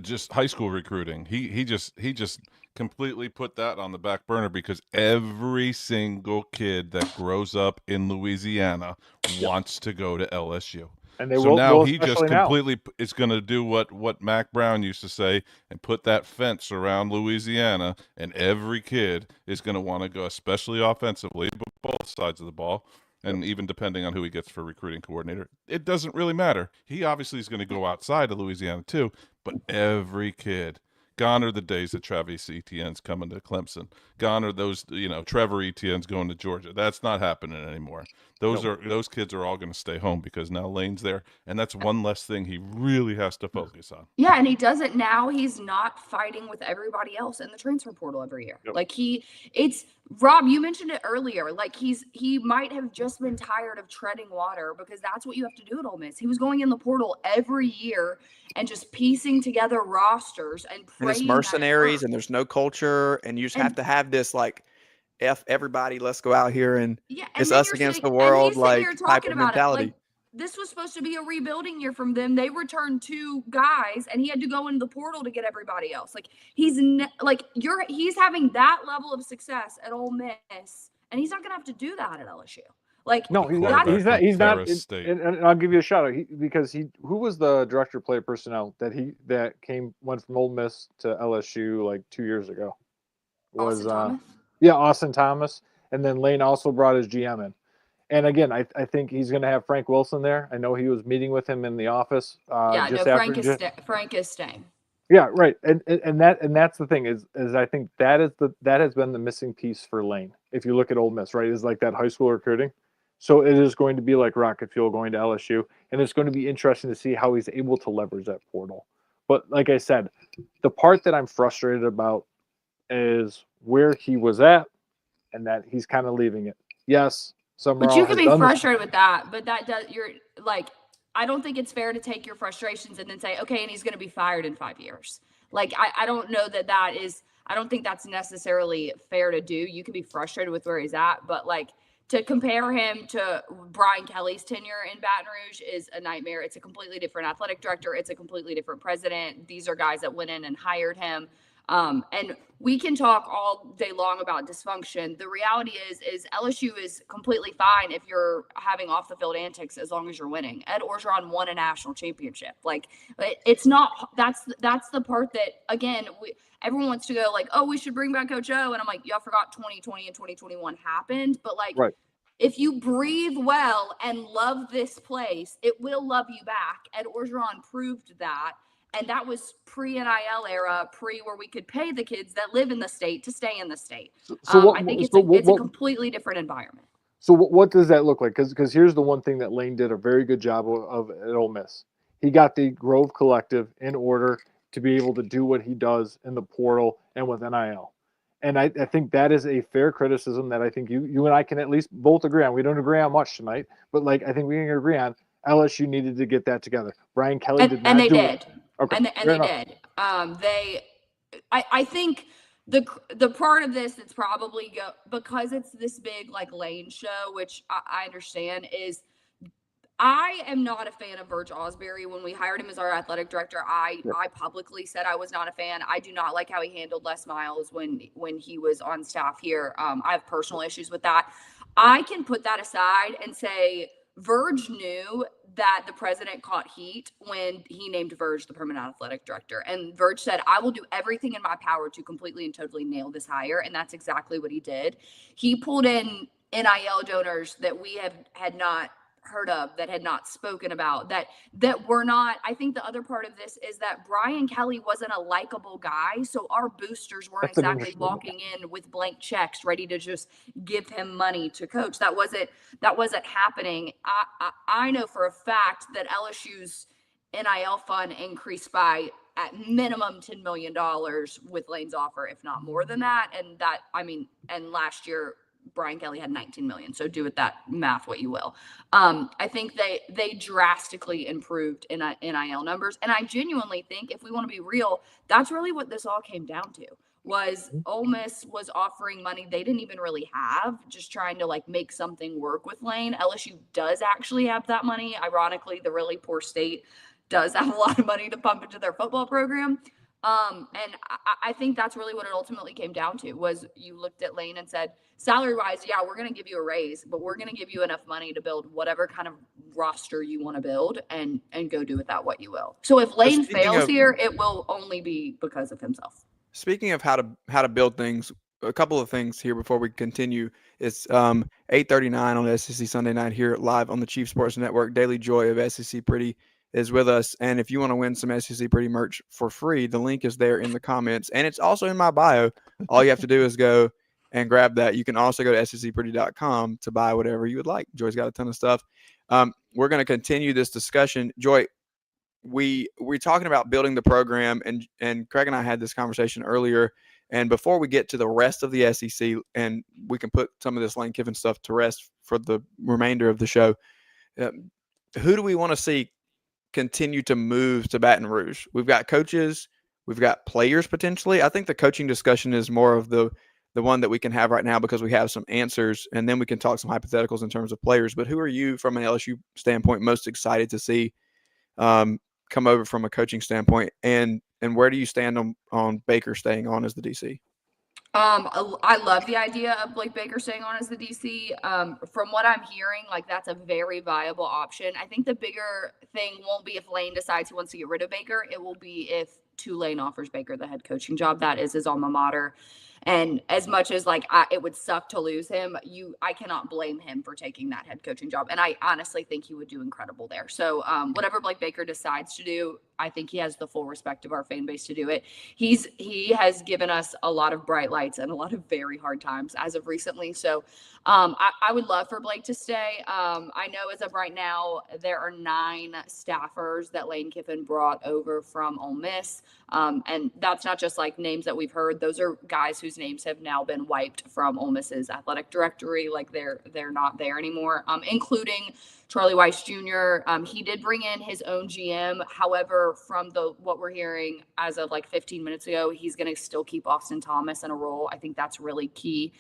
Just high school recruiting. He just completely put that on the back burner because every single kid that grows up in Louisiana wants to go to LSU. And now he just completely is going to do what Mac Brown used to say and put that fence around Louisiana, and every kid is going to want to go, especially offensively, but both sides of the ball, and even depending on who he gets for recruiting coordinator. It doesn't really matter. He obviously is going to go outside of Louisiana too, but every kid. Gone are the days that Travis Etienne's coming to Clemson. Gone are those, Trevor Etienne's going to Georgia. That's not happening anymore. Those kids are all going to stay home because now Lane's there, and that's one less thing he really has to focus on. Yeah, and he does it now. He's not fighting with everybody else in the transfer portal every year. Yep. Like it's Rob, you mentioned it earlier. Like he might have just been tired of treading water because that's what you have to do at Ole Miss. He was going in the portal every year and just piecing together rosters and it's mercenaries and there's no culture, and you just have to have this like F everybody, let's go out here and and it's then us you're against sitting, the and world, he's sitting like here type talking of about it mentality. like this was supposed to be a rebuilding year from them. They returned 2 guys, and he had to go into the portal to get everybody else. Like he's having that level of success at Ole Miss, and he's not going to have to do that at LSU. Like No, he's not. Quarterback He's not. from He's not. Ferris State. And I'll give you a shout out because who was the director of player personnel that went from Ole Miss to LSU like 2 years ago? Was Austin Thomas? Yeah, Austin Thomas, and then Lane also brought his GM in. And again, I think he's going to have Frank Wilson there. I know he was meeting with him in the office. Frank is staying. Yeah, right. And that's the thing is I think that has been the missing piece for Lane. If you look at Ole Miss, right, is like that high school recruiting. So it is going to be like rocket fuel going to LSU, and it's going to be interesting to see how he's able to leverage that portal. But like I said, the part that I'm frustrated about is where he was at, and that he's kind of leaving it. Yes, But you can be frustrated with that, but you're like, I don't think it's fair to take your frustrations and then say, okay, and he's going to be fired in 5 years. Like, I don't know I don't think that's necessarily fair to do. You can be frustrated with where he's at, but like to compare him to Brian Kelly's tenure in Baton Rouge is a nightmare. It's a completely different athletic director. It's a completely different president. These are guys that went in and hired him. And we can talk all day long about dysfunction. The reality is LSU is completely fine if you're having off the field antics as long as you're winning. Ed Orgeron won a national championship. Like it's not, that's the part that, again, everyone wants to go like, oh, we should bring back Coach O. And I'm like, y'all forgot 2020 and 2021 happened. But like, right. If you breathe well and love this place, it will love you back. Ed Orgeron proved that. And that was pre-NIL era, where we could pay the kids that live in the state to stay in the state. I think it's a completely different environment. So what does that look like? Because here's the one thing that Lane did a very good job of at Ole Miss. He got the Grove Collective in order to be able to do what he does in the portal and with NIL. And I think that is a fair criticism that I think you and I can at least both agree on. We don't agree on much tonight, but like I think we can agree on LSU needed to get that together. Brian Kelly did not do it. Okay, and they did. I think the part of this that's probably because it's this big like Lane show, which I understand, is I am not a fan of Verge Osbury. When we hired him as our athletic director, I publicly said I was not a fan. I do not like how he handled Les Miles when he was on staff here. I have personal issues with that. I can put that aside and say Verge knew that the president caught heat when he named Verge the permanent athletic director. And Verge said, I will do everything in my power to completely and totally nail this hire. And that's exactly what he did. He pulled in NIL donors that we had not heard of, that had not spoken about, that were not. I think the other part of this is that Brian Kelly wasn't a likable guy, so our boosters weren't exactly walking in with blank checks ready to just give him money to coach. That wasn't happening. I know for a fact that LSU's NIL fund increased by at minimum $10 million with Lane's offer, if not more than that. And last year Brian Kelly had 19 million. So do with that math what you will. I think they drastically improved in NIL numbers. And I genuinely think, if we want to be real, that's really what this all came down to. Was Ole Miss was offering money they didn't even really have, just trying to like make something work with Lane. LSU does actually have that money. Ironically, the really poor state does have a lot of money to pump into their football program. And I think that's really what it ultimately came down to. Was you looked at Lane and said, salary wise, yeah, we're going to give you a raise, but we're going to give you enough money to build whatever kind of roster you want to build and go do with that what you will. So if Lane fails here, it will only be because of himself. Speaking of how to build things, a couple of things here before we continue. It's 8:39 on SEC Sunday night here live on the Chief Sports Network. Daily Joy of SEC Pretty is with us. And if you want to win some SEC Pretty merch for free, the link is there in the comments. And it's also in my bio. All you have to do is go and grab that. You can also go to SECpretty.com to buy whatever you would like. Joy's got a ton of stuff. We're going to continue this discussion. Joy, we're talking about building the program, and Craig and I had this conversation earlier. And before we get to the rest of the SEC, and we can put some of this Lane Kiffin stuff to rest for the remainder of the show, who do we want to see continue to move to Baton Rouge? We've got coaches, we've got players potentially. I think the coaching discussion is more of the the one that we can have right now because we have some answers, and then we can talk some hypotheticals in terms of players. But who are you, from an LSU standpoint, most excited to see come over from a coaching standpoint, and where do you stand on Baker staying on as the DC? I love the idea of Blake Baker staying on as the DC. From what I'm hearing, like, that's a very viable option. I think the bigger thing won't be if Lane decides he wants to get rid of Baker. It will be if Tulane offers Baker the head coaching job. That is his alma mater. And as much as it would suck to lose him, I cannot blame him for taking that head coaching job. And I honestly think he would do incredible there. So whatever Blake Baker decides to do, I think he has the full respect of our fan base to do it. He has given us a lot of bright lights and a lot of very hard times as of recently. So I would love for Blake to stay. I know as of right now, there are 9 staffers that Lane Kiffin brought over from Ole Miss. And that's not just like names that we've heard. Those are guys whose names have now been wiped from Ole Miss's athletic directory. Like they're not there anymore, including Charlie Weiss Jr. He did bring in his own GM. However, from what we're hearing as of like 15 minutes ago, he's going to still keep Austin Thomas in a role. I think that's really key.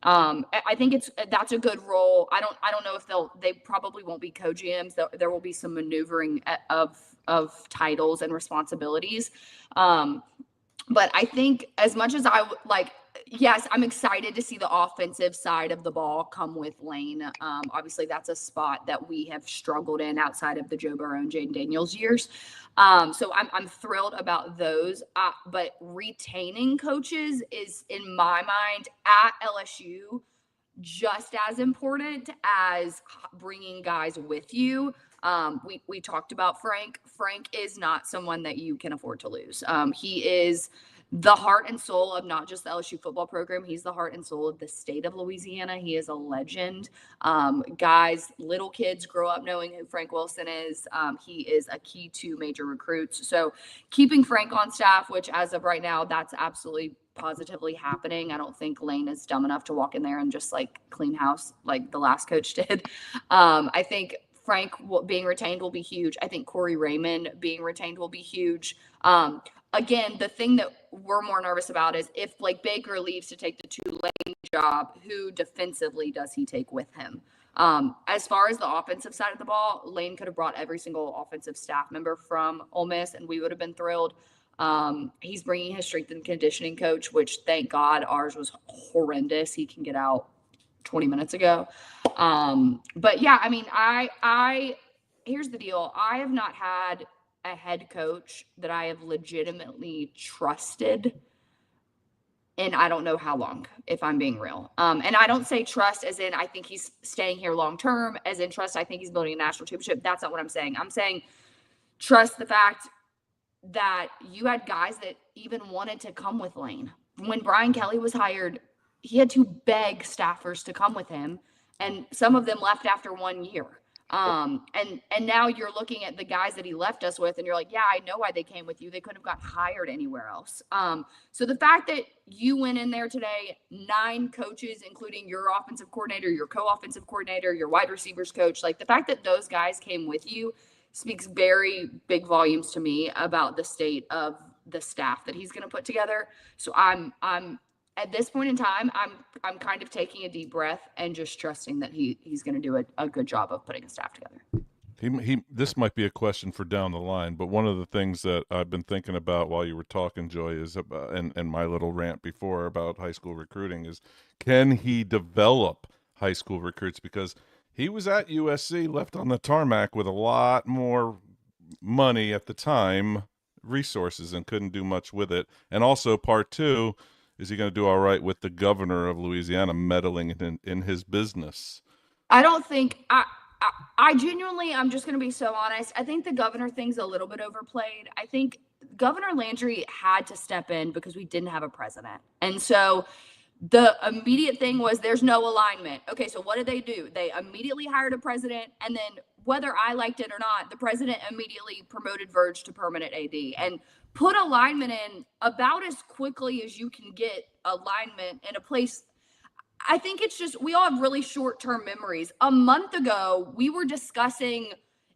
I think that's a good role. I don't know if they probably won't be co-GMs. There will be some maneuvering of titles and responsibilities. But I think as much as yes, I'm excited to see the offensive side of the ball come with Lane. Obviously, that's a spot that we have struggled in outside of the Joe Burrow and Jaden Daniels years. So I'm thrilled about those. But retaining coaches is, in my mind, at LSU, just as important as bringing guys with you. We talked about Frank. Frank is not someone that you can afford to lose. He is the heart and soul of not just the LSU football program. He's the heart and soul of the state of Louisiana. He is a legend. Guys, little kids grow up knowing who Frank Wilson is. He is a key to major recruits. So keeping Frank on staff, which as of right now, that's absolutely positively happening. I don't think Lane is dumb enough to walk in there and just clean house like the last coach did. I think Frank being retained will be huge. I think Corey Raymond being retained will be huge. Again, the thing that we're more nervous about is if Blake Baker leaves to take the Tulane job, who defensively does he take with him? As far as the offensive side of the ball, Lane could have brought every single offensive staff member from Ole Miss, and we would have been thrilled. He's bringing his strength and conditioning coach, which thank God ours was horrendous. He can get out 20 minutes ago. But yeah, I mean, here's the deal. I have not had a head coach that I have legitimately trusted in I don't know how long, if I'm being real. And I don't say trust as in I think he's staying here long term, as in trust I think he's building a national championship. That's not what I'm saying. I'm saying trust the fact that you had guys that even wanted to come with Lane. When Brian Kelly was hired, he had to beg staffers to come with him, and some of them left after 1 year. And now you're looking at the guys that he left us with, and you're like, yeah, I know why they came with you. They couldn't have got hired anywhere else. So the fact that you went in there today, 9 coaches, including your offensive coordinator, your co-offensive coordinator, your wide receivers coach, the fact that those guys came with you speaks very big volumes to me about the state of the staff that he's going to put together. So I'm at this point in time, I'm kind of taking a deep breath and just trusting that he's going to do a good job of putting a staff together. This might be a question for down the line, but one of the things that I've been thinking about while you were talking, Joy, is about, and my little rant before about high school recruiting is, can he develop high school recruits? Because he was at USC, left on the tarmac with a lot more money at the time, resources, and couldn't do much with it. And also part 2, is he going to do all right with the governor of Louisiana meddling in his business? I don't think I genuinely, I'm just going to be so honest. I think the governor thing's a little bit overplayed. I think Governor Landry had to step in because we didn't have a president. And so the immediate thing was there's no alignment. Okay, so what did they do? They immediately hired a president, and then whether I liked it or not, the president immediately promoted Verge to permanent AD and put alignment in about as quickly as you can get alignment in a place. I think it's just, we all have really short-term memories. A month ago, we were discussing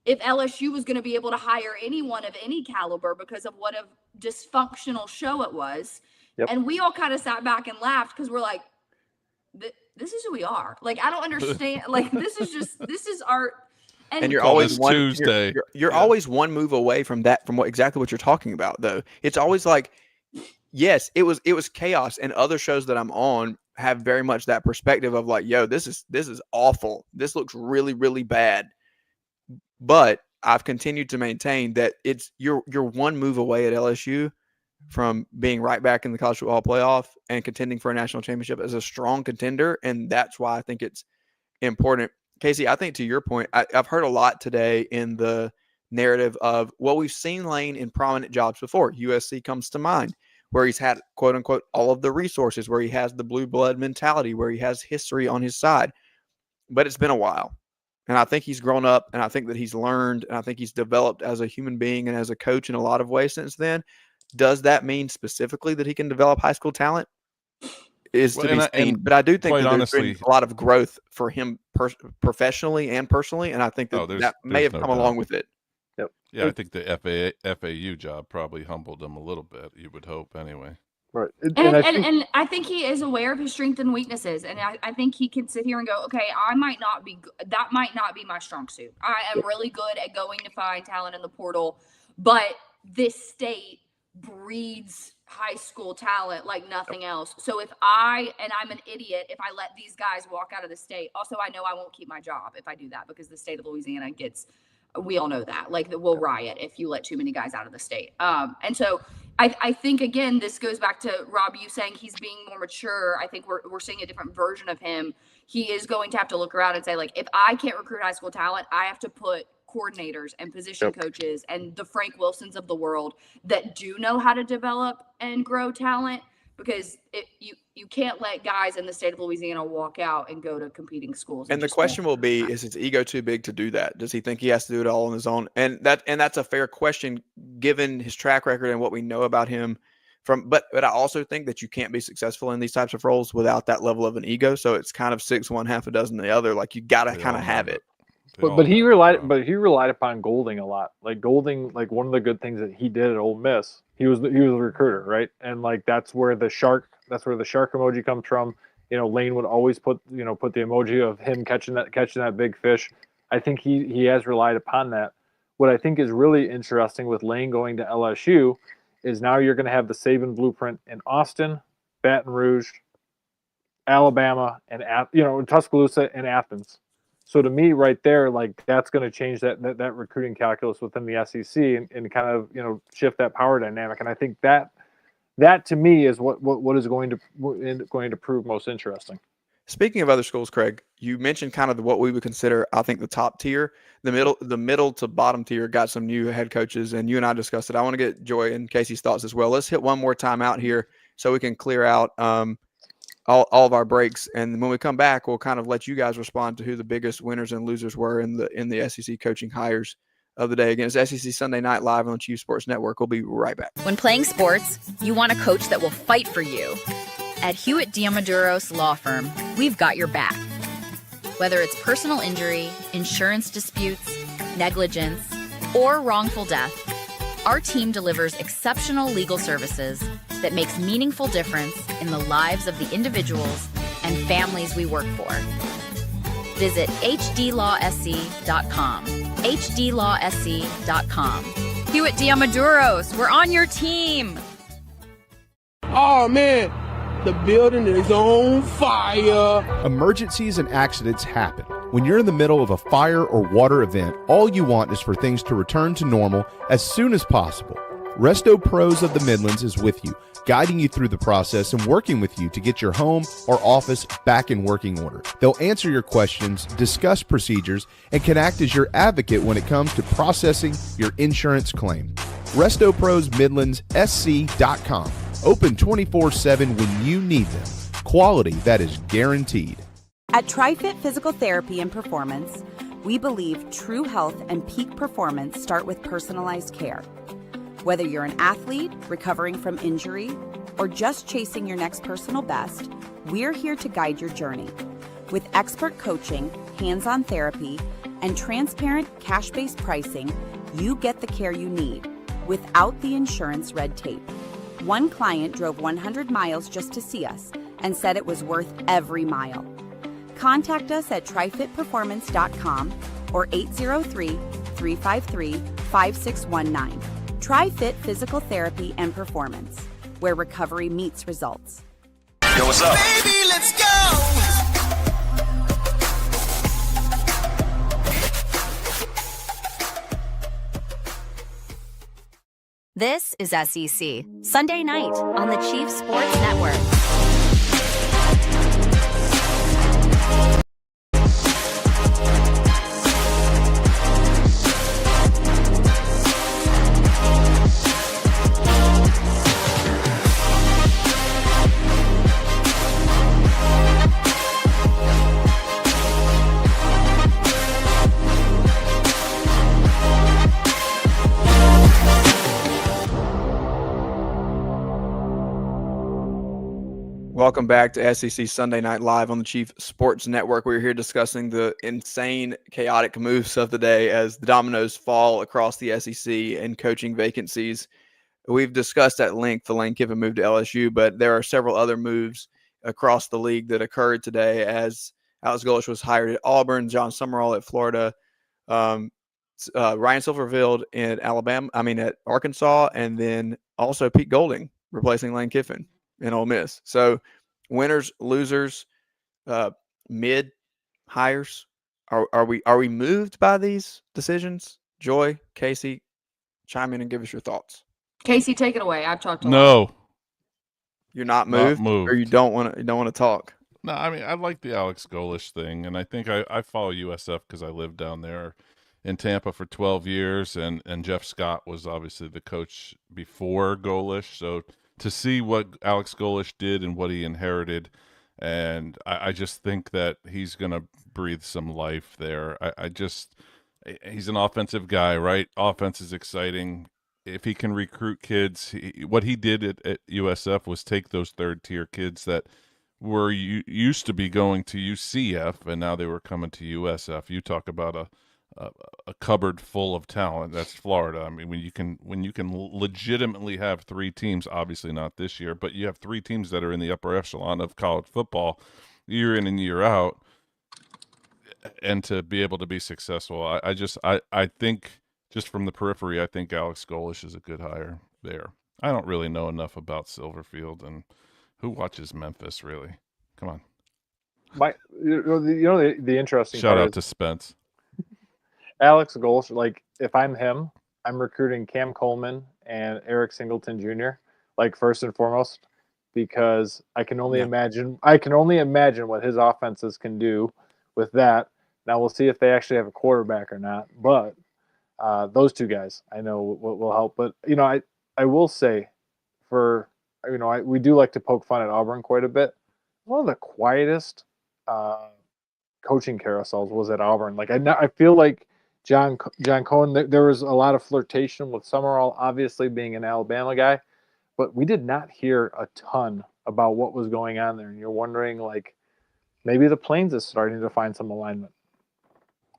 if LSU was going to be able to hire anyone of any caliber because of what a dysfunctional show it was. Yep. And we all kind of sat back and laughed because we're like, this is who we are. Like, I don't understand. Like, this is our. And you're Call always this one Tuesday. You're exactly what you're talking about, though. It's always like, yes, it was chaos, and other shows that I'm on have very much that perspective of like, yo, this is awful. This looks really, really bad. But I've continued to maintain that you're one move away at LSU from being right back in the college football playoff and contending for a national championship as a strong contender, and that's why I think it's important. Casey, I think to your point, I've heard a lot today in the narrative of, well, we've seen Lane in prominent jobs before. USC comes to mind, where he's had, quote unquote, all of the resources, where he has the blue blood mentality, where he has history on his side. But it's been a while. And I think he's grown up, and I think that he's learned, and I think he's developed as a human being and as a coach in a lot of ways since then. Does that mean specifically that he can develop high school talent? Is to be seen. But I do think that there's been a lot of growth for him professionally and personally, and I think that that may have come along with it. Yep. Yeah, I think the FAU job probably humbled him a little bit. You would hope, anyway. Right. And I think he is aware of his strengths and weaknesses, and I think he can sit here and go, okay, that might not be my strong suit. I am really good at going to find talent in the portal, but this state breeds high school talent like nothing else. So I'm an idiot if I let these guys walk out of the state. Also, I know I won't keep my job if I do that, because the state of Louisiana we all know that, like, we'll riot if you let too many guys out of the state. And so I think, again, this goes back to Rob, you saying he's being more mature. I think we're seeing a different version of him. He is going to have to look around and say, like, if I can't recruit high school talent, I have to put coordinators and position coaches and the Frank Wilsons of the world that do know how to develop and grow talent, because you can't let guys in the state of Louisiana walk out and go to competing schools. And the question will be, is his ego too big to do that? Does he think he has to do it all on his own? And that's a fair question given his track record and what we know about him but I also think that you can't be successful in these types of roles without that level of an ego. So it's kind of 6 one, half a dozen the other. Like, you got to kind of have it. But he relied upon Golding a lot. Like, Golding, like, one of the good things that he did at Ole Miss, he was a recruiter, right? And like, that's where the shark emoji comes from. You know, Lane would always put the emoji of him catching that big fish. I think he has relied upon that. What I think is really interesting with Lane going to LSU is now you're going to have the Saban blueprint in Austin, Baton Rouge, Alabama, and Tuscaloosa and Athens. So to me, right there, like, that's going to change that recruiting calculus within the SEC and kind of, shift that power dynamic. And I think that to me is what is going to prove most interesting. Speaking of other schools, Craig, you mentioned kind of what we would consider, I think, the top tier. The middle to bottom tier got some new head coaches, and you and I discussed it. I want to get Joy and Casey's thoughts as well. Let's hit one more time out here so we can clear out all of our breaks, and when we come back, we'll kind of let you guys respond to who the biggest winners and losers were in the SEC coaching hires of the day. Again, it's SEC Sunday Night Live on Chief Sports Network. We'll be right back. When playing sports, you want a coach that will fight for you. At Hewitt Diamaduros Law Firm, we've got your back. Whether it's personal injury, insurance disputes, negligence, or wrongful death, our team delivers exceptional legal services that makes meaningful difference in the lives of the individuals and families we work for. Visit hdlawsc.com. hdlawsc.com. Hewitt Diamaduros, we're on your team. Oh, man, the building is on fire. Emergencies and accidents happen. When you're in the middle of a fire or water event, all you want is for things to return to normal as soon as possible. Resto Pros of the Midlands is with you, guiding you through the process and working with you to get your home or office back in working order. They'll answer your questions, discuss procedures, and can act as your advocate when it comes to processing your insurance claim. Resto Pros Midlands SC.com. Open 24/7 when you need them. Quality that is guaranteed. At TriFit Physical Therapy and Performance, we believe true health and peak performance start with personalized care. Whether you're an athlete recovering from injury or just chasing your next personal best, we're here to guide your journey. With expert coaching, hands-on therapy, and transparent cash-based pricing, you get the care you need without the insurance red tape. One client drove 100 miles just to see us and said it was worth every mile. Contact us at trifitperformance.com or 803-353-5619. TriFit Physical Therapy and Performance, where recovery meets results. Yo, what's up? Baby, let's go! This is SEC Sunday night on the Chiefs Sports Network. Welcome back to SEC Sunday Night Live on the Chief Sports Network. We're here discussing the insane, chaotic moves of the day as the dominoes fall across the SEC and coaching vacancies. We've discussed at length the Lane Kiffin move to LSU, but there are several other moves across the league that occurred today as Alex Golesh was hired at Auburn, John Summerall at Florida, Ryan Silverfield at at Arkansas, and then also Pete Golding replacing Lane Kiffin in Ole Miss. So winners, losers, mid hires. Are we moved by these decisions? Joy, Casey, chime in and give us your thoughts. Casey, take it away. I've talked a lot. No, You're not moved, or you don't want to talk. No, I mean, I like the Alex Golesh thing, and I think I follow USF because I lived down there in Tampa for 12 years, and Jeff Scott was obviously the coach before Golesh. So to see what Alex Golesh did and what he inherited, and I just think that he's going to breathe some life there. He's an offensive guy, right? Offense is exciting. If he can recruit kids, what he did at USF was take those third-tier kids that were used to be going to UCF, and now they were coming to USF. You talk about a cupboard full of talent. That's Florida. I mean, when you can legitimately have three teams, obviously not this year, but you have three teams that are in the upper echelon of college football year in and year out, and to be able to be successful, I think just from the periphery, I think Alex Golesh is a good hire there. I don't really know enough about Silverfield, and who watches Memphis really? Come on. The interesting shout part out to Spence. Alex Golesh, like if I'm him, I'm recruiting Cam Coleman and Eric Singleton Jr. like first and foremost, because I can only imagine what his offenses can do with that. Now we'll see if they actually have a quarterback or not, but those two guys I know will help. But I will say, we do like to poke fun at Auburn quite a bit. One of the quietest coaching carousels was at Auburn. Like I feel like John Cohen, there was a lot of flirtation with Summerall, obviously being an Alabama guy, but we did not hear a ton about what was going on there. And you're wondering, like, maybe the Plains is starting to find some alignment.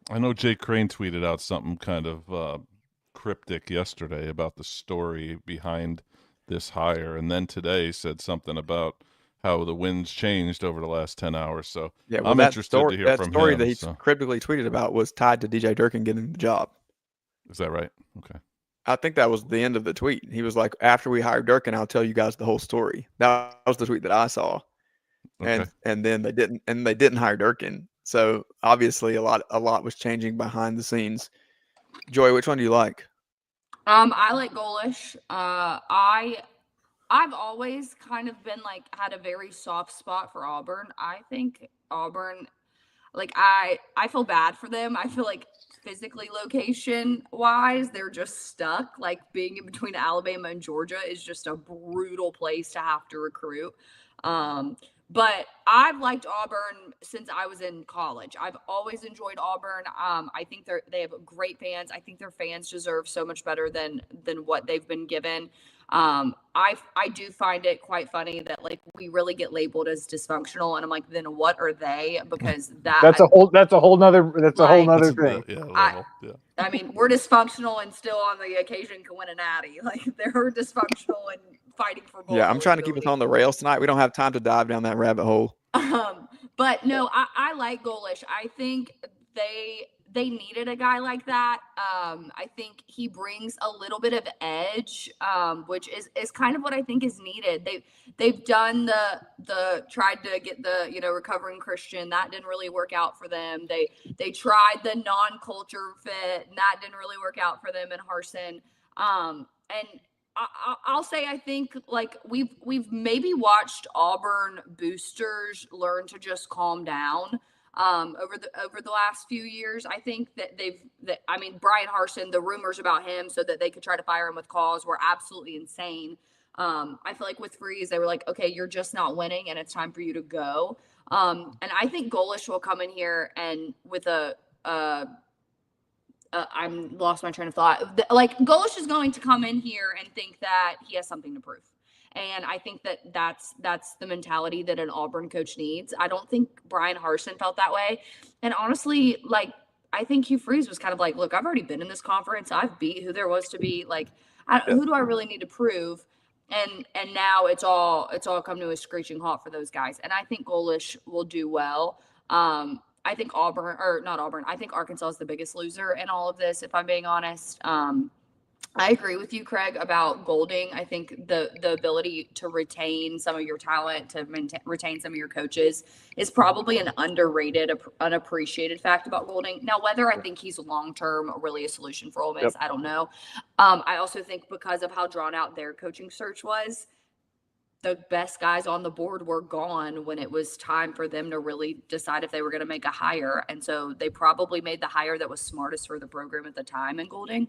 I know Jay Crane tweeted out something kind of cryptic yesterday about the story behind this hire, and then today said something about how the winds changed over the last 10 hours. So yeah, I'm interested to hear from him. That story that he cryptically tweeted about was tied to DJ Durkin getting the job. Is that right? Okay. I think that was the end of the tweet. He was like, after we hired Durkin, I'll tell you guys the whole story. That was the tweet that I saw. Okay. And then they didn't hire Durkin. So obviously a lot was changing behind the scenes. Joy, which one do you like? I like Golesh. I've always kind of been had a very soft spot for Auburn. I think Auburn, I feel bad for them. I feel like physically location wise, they're just stuck. Like being in between Alabama and Georgia is just a brutal place to have to recruit. But I've liked Auburn since I was in college. I've always enjoyed Auburn. I think they have great fans. I think their fans deserve so much better than what they've been given. I do find it quite funny that like we really get labeled as dysfunctional, and I'm like, then what are they? Because that's a whole nother thing. I mean, we're dysfunctional and still on the occasion can win a natty. Like they're dysfunctional and fighting for goal. Yeah, I'm trying to keep us on the rails tonight. We don't have time to dive down that rabbit hole. But no, I like Golish. I think they needed a guy like that. I think he brings a little bit of edge, which is kind of what I think is needed. They've done the tried to get the recovering Christian, that didn't really work out for them. They tried the non-culture fit, and that didn't really work out for them in Harsin. And I'll say I think like we've maybe watched Auburn boosters learn to just calm down over the last few years. I think that Brian Harsin, the rumors about him so that they could try to fire him with cause were absolutely insane. I feel like with Freeze, they were like, okay, you're just not winning and it's time for you to go. And I think Golish will come in here and with I'm lost my train of thought. Like Golish is going to come in here and think that he has something to prove. And I think that's the mentality that an Auburn coach needs. I don't think Brian Harsin felt that way. And honestly, like, I think Hugh Freeze was kind of like, look, I've already been in this conference. I've beat who there was to be. Like, who do I really need to prove? And now it's all come to a screeching halt for those guys. And I think Golish will do well. I think I think Arkansas is the biggest loser in all of this, if I'm being honest. I agree with you, Craig, about Golding. I think the ability to retain some of your talent, to retain some of your coaches is probably an underrated, unappreciated fact about Golding. Now, whether I think he's long-term really a solution for Ole Miss, I don't know. I also think because of how drawn out their coaching search was, the best guys on the board were gone when it was time for them to really decide if they were going to make a hire. And so they probably made the hire that was smartest for the program at the time in Golding.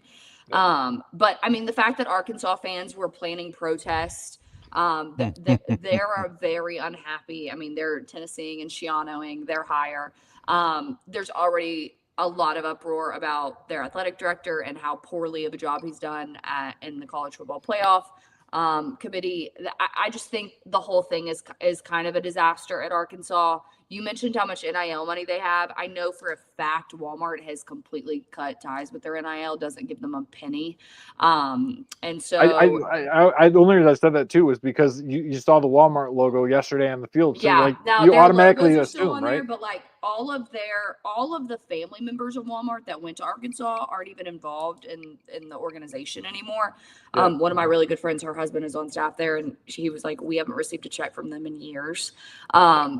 But I mean, the fact that Arkansas fans were planning protests, they're very unhappy. I mean, they're Tennesseeing and Shianoing their hire. There's already a lot of uproar about their athletic director and how poorly of a job he's done in the college football playoff committee. I just think the whole thing is kind of a disaster at Arkansas. You mentioned how much NIL money they have. I know for a fact Walmart has completely cut ties with their NIL, doesn't give them a penny. And so I the only reason I said that too was because you saw the Walmart logo yesterday on the field. So yeah, like now you their automatically logos are still assume, on right? there, but like all of the family members of Walmart that went to Arkansas aren't even involved in the organization anymore. Yeah. One of my really good friends, her husband is on staff there, and he was like, we haven't received a check from them in years.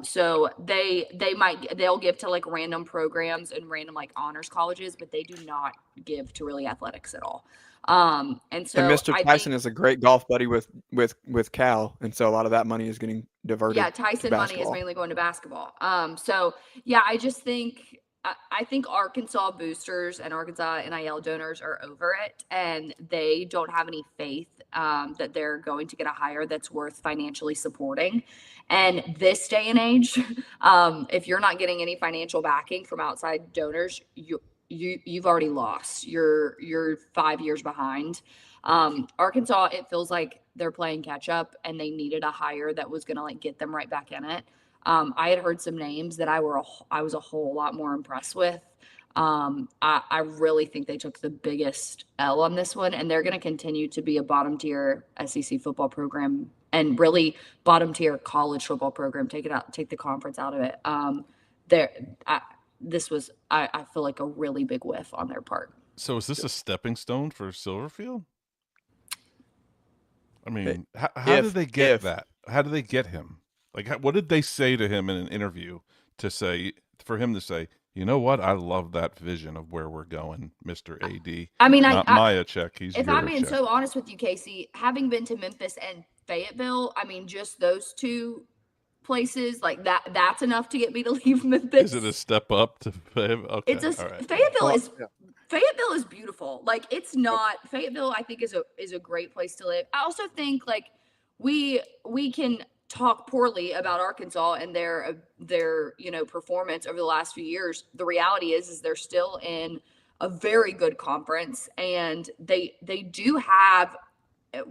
So they'll give to like random programs and random like honors colleges, but they do not give to really athletics at all. And Mr. Tyson is a great golf buddy with Cal, and so a lot of that money is getting diverted. Yeah, Tyson money is mainly going to basketball. So yeah, I just think I think Arkansas boosters and Arkansas NIL donors are over it, and they don't have any faith that they're going to get a hire that's worth financially supporting. And this day and age, if you're not getting any financial backing from outside donors, you've already lost. You're 5 years behind. Arkansas, it feels like they're playing catch up, and they needed a hire that was going to like get them right back in it. I had heard some names that I was a whole lot more impressed with. I really think they took the biggest L on this one, and they're going to continue to be a bottom tier SEC football program and really bottom tier college football program. Take the conference out of it. This was, I feel like, a really big whiff on their part. So is this a stepping stone for Silverfield? I mean, how did they get that? How did they get him? Like, what did they say to him in an interview for him to say, you know what? I love that vision of where we're going, Mr. AD. I mean, not Maya check. He's if I'm being so honest with you, Casey, having been to Memphis and Fayetteville, I mean, just those two places like that's enough to get me to leave Memphis. Is it a step up to Fayetteville? Okay, right. Fayetteville is beautiful. Like, it's not Fayetteville, I think, is a great place to live. I also think like we can talk poorly about Arkansas and their performance over the last few years. The reality is they're still in a very good conference, and they do have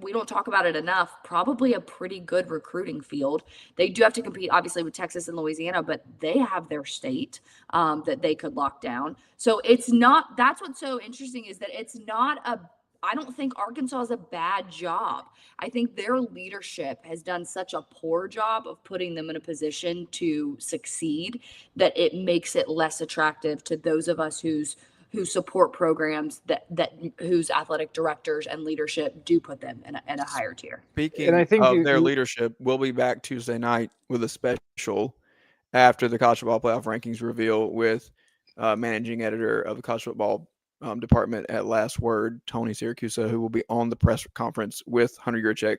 we don't talk about it enough, probably a pretty good recruiting field. They do have to compete, obviously, with Texas and Louisiana, but they have their state that they could lock down. So it's not, that's what's so interesting is that it's not I don't think Arkansas is a bad job. I think their leadership has done such a poor job of putting them in a position to succeed that it makes it less attractive to those of us who support programs that whose athletic directors and leadership do put them in a higher tier. Speaking of their leadership, we'll be back Tuesday night with a special after the college football playoff rankings reveal with managing editor of the college football department at Last Word, Tony Siracusa, who will be on the press conference with Hunter Yurchek,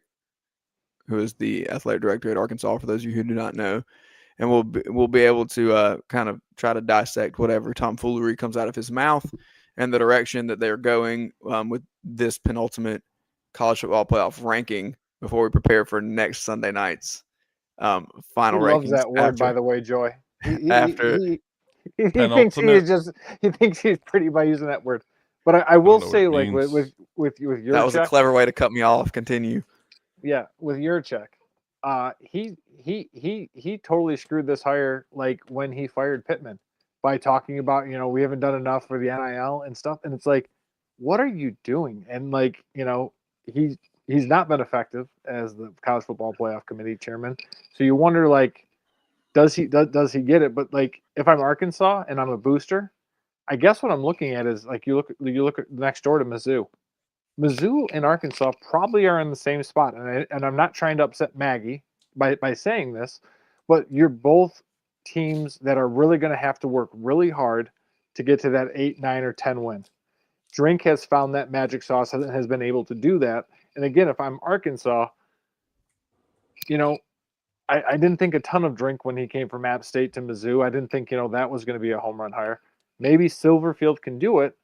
who is the athletic director at Arkansas, for those of you who do not know. And we'll be able to kind of try to dissect whatever tomfoolery comes out of his mouth and the direction that they're going with this penultimate college football playoff ranking before we prepare for next Sunday night's final rankings. He loves that word, by the way, Joy. He thinks he's pretty by using that word. But I will say, like with your that was a clever way to cut me off. Continue. Yeah, with Yurchek, he totally screwed this hire like when he fired Pittman by talking about, we haven't done enough for the NIL and stuff, and it's like, what are you doing? And like, he's not been effective as the college football playoff committee chairman. So you wonder, like, does he get it? But like, if I'm Arkansas and I'm a booster, I guess what I'm looking at is like, you look at next door to Mizzou. Mizzou and Arkansas probably are in the same spot, and I'm not trying to upset Maggie by saying this, but you're both teams that are really going to have to work really hard to get to that 8, 9, or 10 win. Drink has found that magic sauce and has been able to do that. And again, if I'm Arkansas, I didn't think a ton of Drink when he came from App State to Mizzou. I didn't think, that was going to be a home run hire. Maybe Silverfield can do it,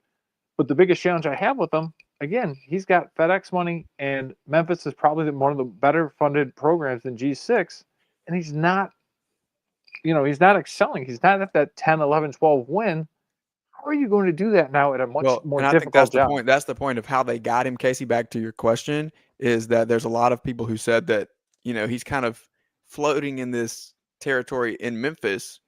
but the biggest challenge I have with him, again, he's got FedEx money, and Memphis is probably one of the better funded programs in G6, and he's not excelling. He's not at that 10, 11, 12 win. How are you going to do that now at a much more difficult I think that's job? the point. That's the point of how they got him, Casey. Back to your question, is that there's a lot of people who said that, he's kind of floating in this territory in Memphis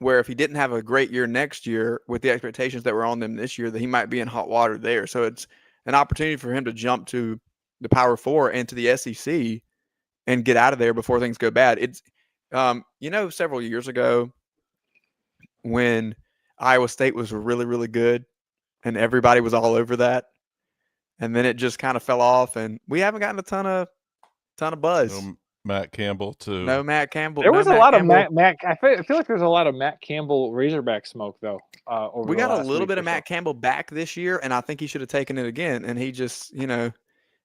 where if he didn't have a great year next year with the expectations that were on them this year, that he might be in hot water there. So it's an opportunity for him to jump to the Power Four and to the SEC and get out of there before things go bad. It's, several years ago when Iowa State was really, really good and everybody was all over that, and then it just kind of fell off, and we haven't gotten a ton of buzz. Matt Campbell too. No Matt Campbell. There was a lot of Matt. I feel like there's a lot of Matt Campbell Razorback smoke though. We got a little bit of Matt Campbell back this year, and I think he should have taken it again. And he just,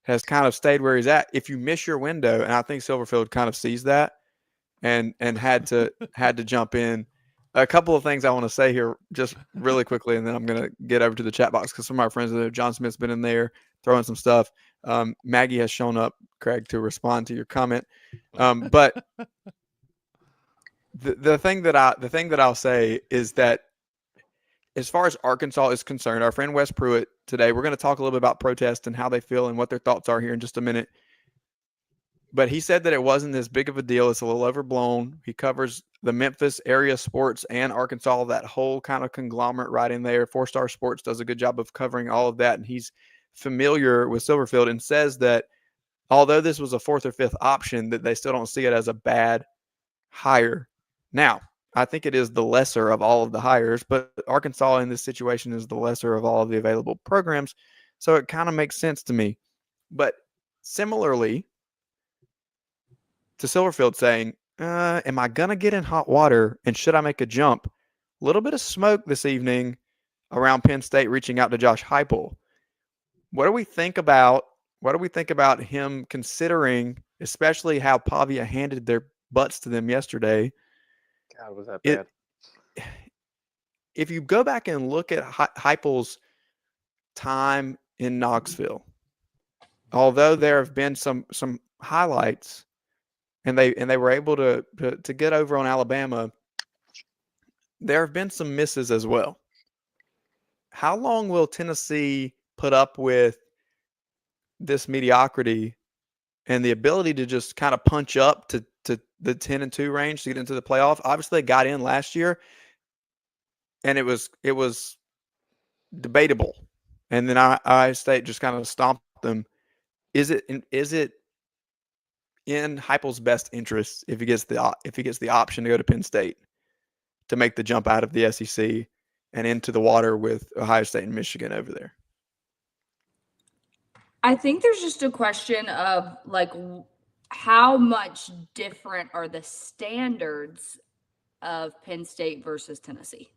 has kind of stayed where he's at. If you miss your window, and I think Silverfield kind of sees that, and had to jump in. A couple of things I want to say here just really quickly, and then I'm going to get over to the chat box because some of our friends there, John Smith's been in there throwing some stuff. Maggie has shown up, Craig, to respond to your comment. But the thing that I'll say is that as far as Arkansas is concerned, our friend Wes Pruitt today, we're going to talk a little bit about protest and how they feel and what their thoughts are here in just a minute. But he said that it wasn't as big of a deal. It's a little overblown. He covers the Memphis area sports and Arkansas, that whole kind of conglomerate right in there. 4-Star Sports does a good job of covering all of that. And he's familiar with Silverfield and says that although this was a 4th or 5th option, that they still don't see it as a bad hire. Now, I think it is the lesser of all of the hires, but Arkansas in this situation is the lesser of all of the available programs. So it kind of makes sense to me. But similarly to Silverfield saying, am I going to get in hot water and should I make a jump? A little bit of smoke this evening around Penn State reaching out to Josh Heupel. What do we think about him considering, especially how Pavia handed their butts to them yesterday? God, was that bad? If you go back and look at Heupel's time in Knoxville, although there have been some highlights, and they were able to get over on Alabama, there have been some misses as well. How long will Tennessee put up with this mediocrity and the ability to just kind of punch up to the 10-2 range to get into the playoff. Obviously, they got in last year, and it was debatable. And then Ohio State just kind of stomped them. Is it in Heupel's best interest if he gets the option to go to Penn State to make the jump out of the SEC and into the water with Ohio State and Michigan over there? I think there's just a question of like how much different are the standards of Penn State versus Tennessee?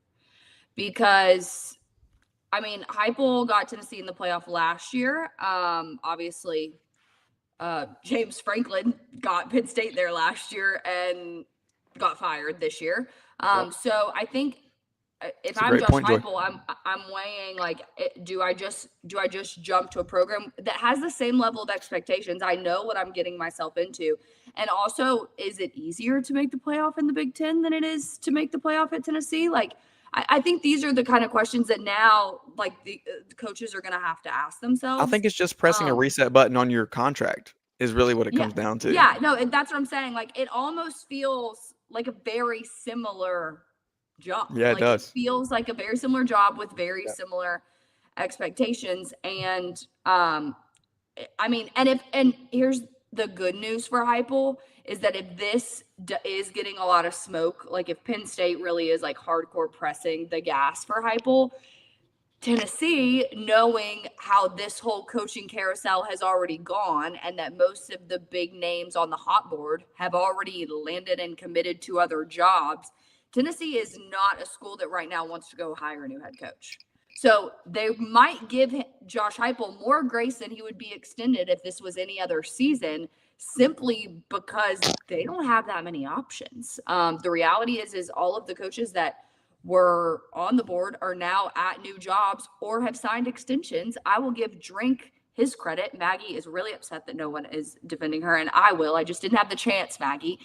Because I mean, Heupel got Tennessee in the playoff last year. Obviously, James Franklin got Penn State there last year and got fired this year. So I think if I'm Josh Heupel, I'm weighing like, do I just jump to a program that has the same level of expectations? I know what I'm getting myself into, and also, is it easier to make the playoff in the Big Ten than it is to make the playoff at Tennessee? Like, I think these are the kind of questions that now, like the coaches are going to have to ask themselves. I think it's just pressing a reset button on your contract is really what it comes down to. Yeah, no, that's what I'm saying. Like, it almost feels like a very similar job. Yeah, it does. It feels like a very similar job with very similar expectations. And I mean, and here's the good news for Heupel is that if this is getting a lot of smoke, like if Penn State really is like hardcore pressing the gas for Heupel, Tennessee, knowing how this whole coaching carousel has already gone and that most of the big names on the hot board have already landed and committed to other jobs, Tennessee is not a school that right now wants to go hire a new head coach. So they might give Josh Heupel more grace than he would be extended if this was any other season, simply because they don't have that many options. The reality is all of the coaches that were on the board are now at new jobs or have signed extensions. I will give Drink his credit. Maggie is really upset that no one is defending her, and I will. I just didn't have the chance, Maggie.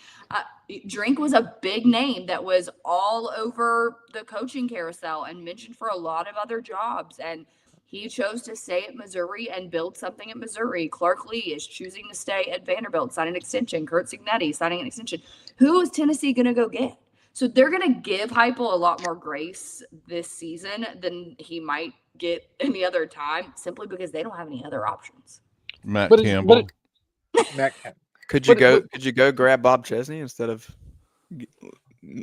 Drink was a big name that was all over the coaching carousel and mentioned for a lot of other jobs, and he chose to stay at Missouri and build something at Missouri. Clark Lee is choosing to stay at Vanderbilt, signing an extension. Kurt Signetti signing an extension. Who is Tennessee going to go get? So they're going to give Heupel a lot more grace this season than he might get any other time, simply because they don't have any other options. Matt Campbell. Could you go grab Bob Chesney instead of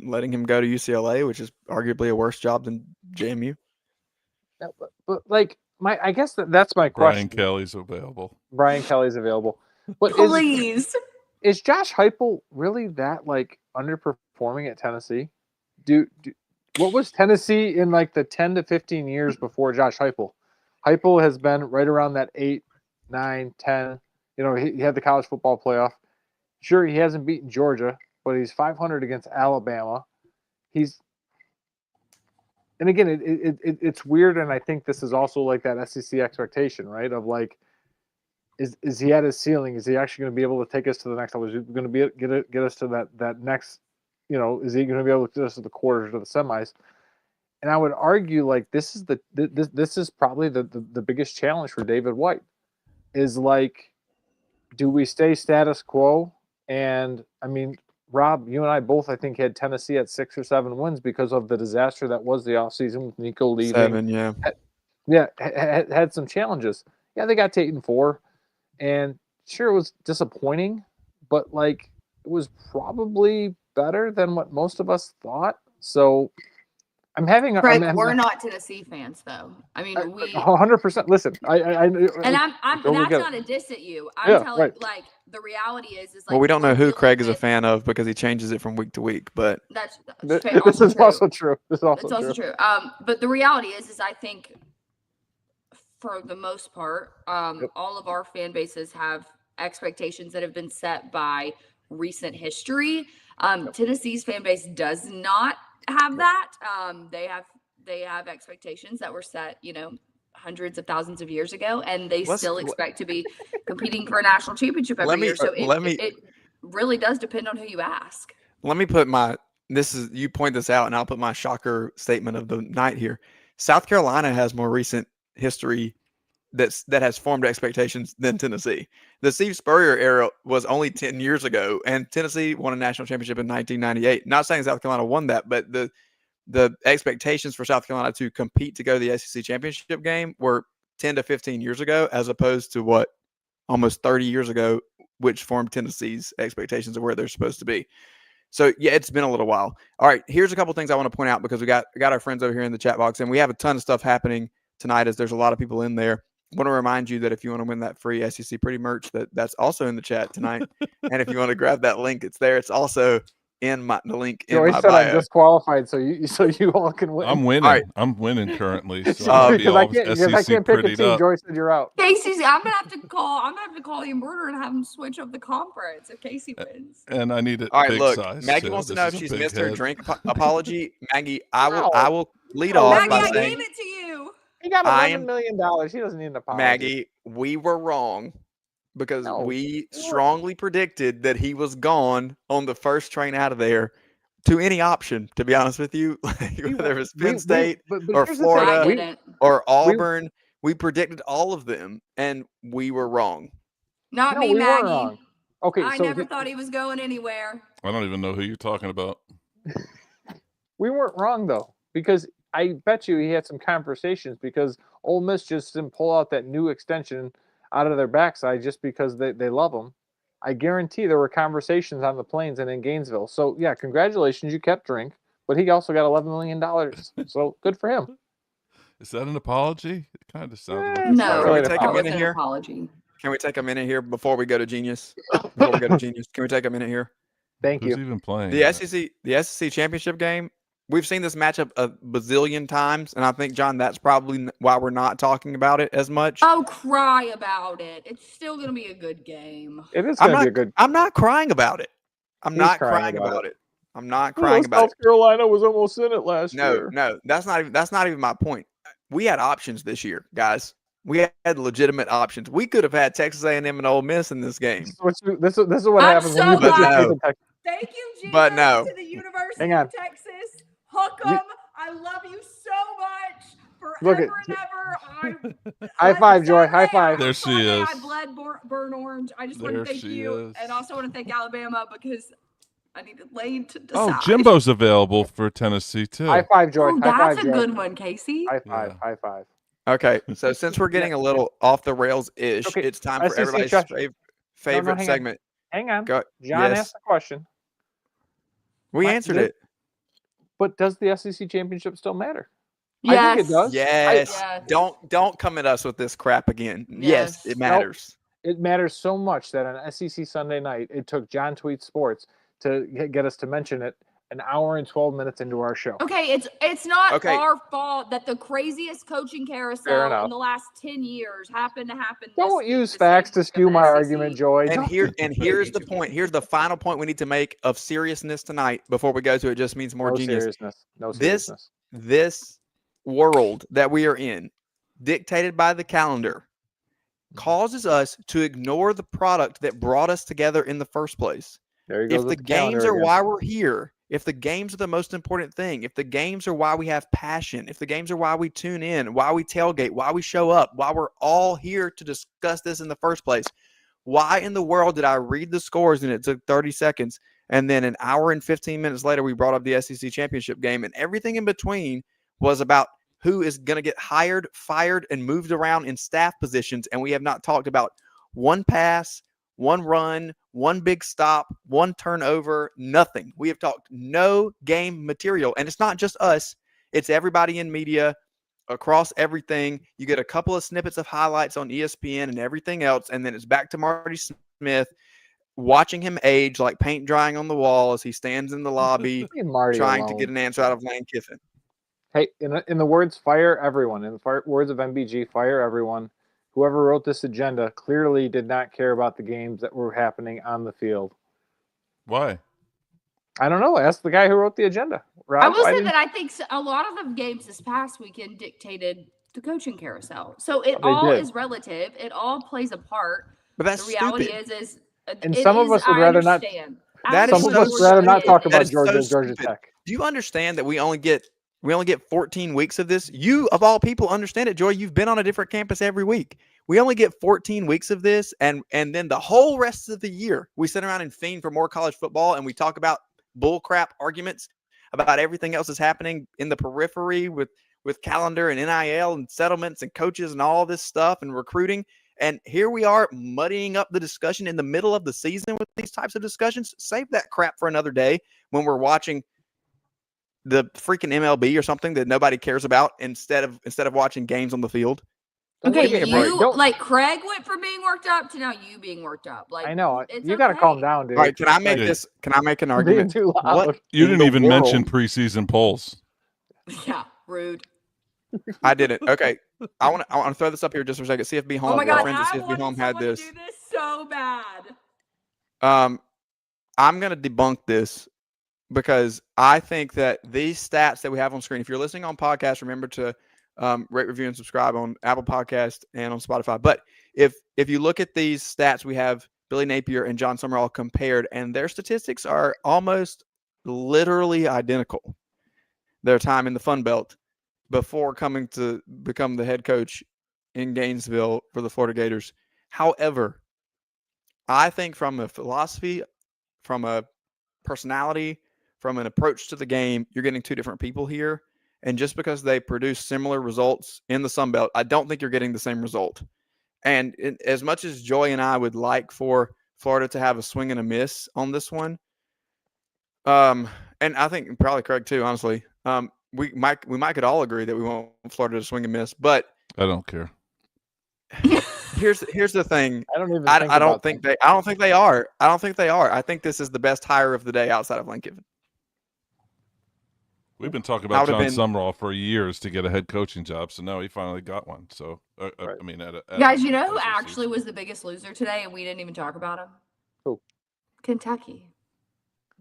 letting him go to UCLA, which is arguably a worse job than JMU? Yeah, but like I guess that's my question. Brian Kelly's available. But please, is Josh Heupel really that like underperforming at Tennessee? What was Tennessee in like the 10 to 15 years before Josh Heupel? Heupel has been right around that 8, 9, 10. You know, he had the college football playoff. Sure, he hasn't beaten Georgia, but he's 500 against Alabama. And again, it's weird, and I think this is also like that SEC expectation, right? Of like, is he at his ceiling? Is he actually going to be able to take us to the next level? Is he going to get us to that next? You know, is he going to be able to get us to the quarters or the semis? And I would argue like this is probably the biggest challenge for David White. Is like, do we stay status quo? And I mean, Rob, you and I both, I think, had Tennessee at 6 or 7 wins because of the disaster that was the offseason with Nico leaving. 7, yeah. Had some challenges. Yeah, they got to 8-4. And sure, it was disappointing, but like it was probably better than what most of us thought. So I'm having we're not Tennessee fans, though. I mean, we 100%. Listen, I and I'm that's not a diss at you. I'm telling like the reality is like, well, we don't know who Craig is a fan of because he changes it from week to week, but this is also true. This is also true. But the reality is I think for the most part, all of our fan bases have expectations that have been set by recent history. Tennessee's fan base does not have that. They have expectations that were set, you know, hundreds of thousands of years ago, and they still expect to be competing for a national championship every year. So it really does depend on who you ask. Let me put you point this out, and I'll put my shocker statement of the night here. South Carolina has more recent history that has formed expectations than Tennessee. The Steve Spurrier era was only 10 years ago, and Tennessee won a national championship in 1998. Not saying South Carolina won that, but the expectations for South Carolina to compete to go to the SEC championship game were 10 to 15 years ago, as opposed to what almost 30 years ago, which formed Tennessee's expectations of where they're supposed to be. So, yeah, it's been a little while. All right, here's a couple things I want to point out because we got our friends over here in the chat box, and we have a ton of stuff happening tonight as there's a lot of people in there. I want to remind you that if you want to win that free SEC Pretty merch, that's also in the chat tonight. And if you want to grab that link, it's there. It's also in the link in my bio. I'm disqualified, so you all can win. I'm winning. Right. I'm winning currently. So because I can't pick a team. Joy said you're out. Casey's. I'm gonna have to call the embroider and have him switch up the conference if Casey wins. And I need it. All right, big look. size Maggie too. wants to This know is if a she's big missed her head. drink apology. Maggie, I will lead off Maggie, by I saying, gave it to you. He got $11 million. He doesn't need an apology. Maggie, we were wrong because we strongly predicted that he was gone on the first train out of there to any option, to be honest with you. Whether it was Penn State or Florida or Auburn, we predicted all of them, and we were wrong. Not me, Maggie. Wrong. Okay, I never thought he was going anywhere. I don't even know who you're talking about. We weren't wrong, though, because I bet you he had some conversations because Ole Miss just didn't pull out that new extension out of their backside just because they love him. I guarantee there were conversations on the planes and in Gainesville. So, yeah, congratulations. You kept drink, but he also got $11 million. So good for him. Is that an apology? It kind of sounded like no. Can we take a minute an here? Apology. Can we take a minute here before we go to Genius? Can we take a minute here? Thank Who's you. even playing? The SEC championship game. We've seen this matchup a bazillion times, and I think, John, that's probably why we're not talking about it as much. Oh, cry about it. It's still going to be a good game. It is going to be a good. I'm not crying about it. I'm not crying about it. I'm not crying about it. South Carolina was almost in it last year. No, that's not even my point. We had options this year, guys. We had legitimate options. We could have had Texas A&M and Ole Miss in this game. This is what happens when you put no. Thank you, Gina, But no. to the University of Texas. Hook 'em. I love you so much. Forever and ever. High five, Joy. High five. There she is. I bled burn orange. I just want to thank you. And also want to thank Alabama because I needed Lane to decide. Oh, Jimbo's available for Tennessee, too. High five, Joy. Oh, that's a good one, Casey. High five. Yeah. High five. Okay, so since we're getting a little off the rails-ish, it's time for everybody's favorite segment. Hang on. John asked a question. We answered it. But does the SEC championship still matter? Yes. I think it does. Yes. Don't come at us with this crap again. Yes, it matters. It matters so much that on SEC Sunday night, it took John Tweet Sports to get us to mention it an hour and 12 minutes into our show. Okay, it's not our fault that the craziest coaching carousel in the last 10 years happened to happen. Don't use facts to skew my argument, Joy. And here's the point. Here's the final point we need to make of seriousness tonight before we go to it just means more genius. No seriousness. This world that we are in, dictated by the calendar, causes us to ignore the product that brought us together in the first place. If the games are why we're here, if the games are the most important thing, if the games are why we have passion, if the games are why we tune in, why we tailgate, why we show up, why we're all here to discuss this in the first place, why in the world did I read the scores and it took 30 seconds and then an hour and 15 minutes later we brought up the SEC championship game and everything in between was about who is going to get hired, fired, and moved around in staff positions, and we have not talked about one pass, one run, one big stop, one turnover, nothing. We have talked no game material. And it's not just us. It's everybody in media across everything. You get a couple of snippets of highlights on ESPN and everything else. And then it's back to Marty Smith, watching him age like paint drying on the wall as he stands in the lobby trying to get an answer out of Lane Kiffin. Hey, in the words, fire everyone. In the words of MBG, fire everyone. Whoever wrote this agenda clearly did not care about the games that were happening on the field. Why? I don't know. Ask the guy who wrote the agenda. Rob, I will say that I think a lot of the games this past weekend dictated the coaching carousel. So it all is relative. It all plays a part. But that's the reality stupid. is and some of us would rather not. That some of us would rather not talk about Georgia and Georgia Tech. Do you understand that we only get We only get 14 weeks of this. You, of all people, understand it, Joy. You've been on a different campus every week. We only get 14 weeks of this, and then the whole rest of the year, we sit around and fiend for more college football, and we talk about bullcrap arguments about everything else that's happening in the periphery with calendar and NIL and settlements and coaches and all this stuff and recruiting. And here we are muddying up the discussion in the middle of the season with these types of discussions. Save that crap for another day when we're watching the freaking MLB or something that nobody cares about instead of watching games on the field. Okay, like Craig went from being worked up to now you being worked up. Like I know you okay. got to calm down, dude. All right, can I make this? Can I make an argument? Too loud. What You in didn't the even world? mention preseason polls. Yeah, rude. I didn't. Okay, I want to throw this up here just for a second. CFB Home. Oh my God, friends at I CFB wanted Home had someone this. to do this so bad. I'm gonna debunk this because I think that these stats that we have on screen. If you're listening on podcast, remember to rate, review, and subscribe on Apple Podcast and on Spotify. But if you look at these stats, we have Billy Napier and John Summerall compared, and their statistics are almost literally identical. Their time in the Fun Belt before coming to become the head coach in Gainesville for the Florida Gators. However, I think from a philosophy, from a personality, from an approach to the game, you're getting two different people here. And just because they produce similar results in the Sun Belt, I don't think you're getting the same result. And as much as Joy and I would like for Florida to have a swing and a miss on this one, and I think probably Craig too, honestly, we might could all agree that we want Florida to swing and miss, but I don't care. here's the thing. I don't even. I don't think they are. I don't think they are. I think this is the best hire of the day outside of Lane Kiffin. We've been talking about John Summerall for years to get a head coaching job, so now he finally got one. So, Right. I mean, Guys, you know who actually was the biggest loser today, and we didn't even talk about him? Who? Kentucky.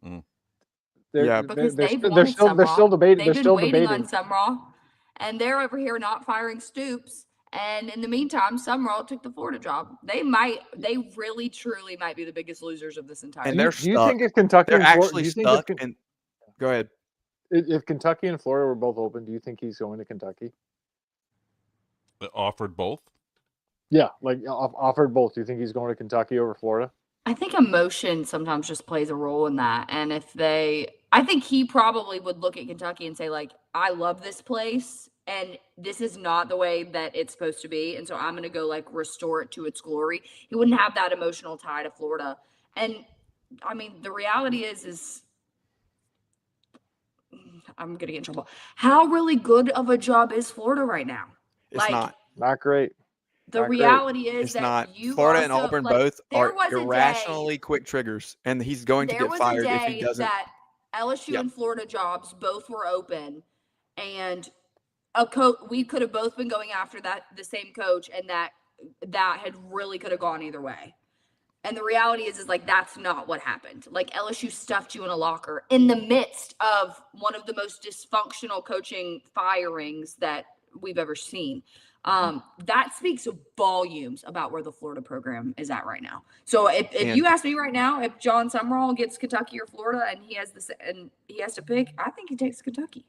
Because they're still debating. They've been waiting on Summerall, and they're over here not firing Stoops. And in the meantime, Summerall took the Florida job. They really, truly might be the biggest losers of this entire. And they're Do you think if Kentucky they're and Florida, actually stuck? And go ahead. If Kentucky and Florida were both open, do you think he's going to Kentucky? Offered both? Yeah, like offered both. Do you think he's going to Kentucky over Florida? I think emotion sometimes just plays a role in that. And I think he probably would look at Kentucky and say, like, I love this place, and this is not the way that it's supposed to be. And so I'm going to go, like, restore it to its glory. He wouldn't have that emotional tie to Florida. And, I mean, the reality is I'm going to get in trouble. How really good of a job is Florida right now? It's not great. The reality is it's that not. you Florida also, and Auburn like, both are was a irrationally quick triggers, and he's going to there get was fired a if he day doesn't. that LSU Yep. and Florida jobs both were open, and we could have both been going after the same coach, and that had really could have gone either way. And the reality is like that's not what happened. Like LSU stuffed you in a locker in the midst of one of the most dysfunctional coaching firings that we've ever seen. That speaks volumes about where the Florida program is at right now. So if you ask me right now, if John Summerall gets Kentucky or Florida and he has to pick, I think he takes Kentucky.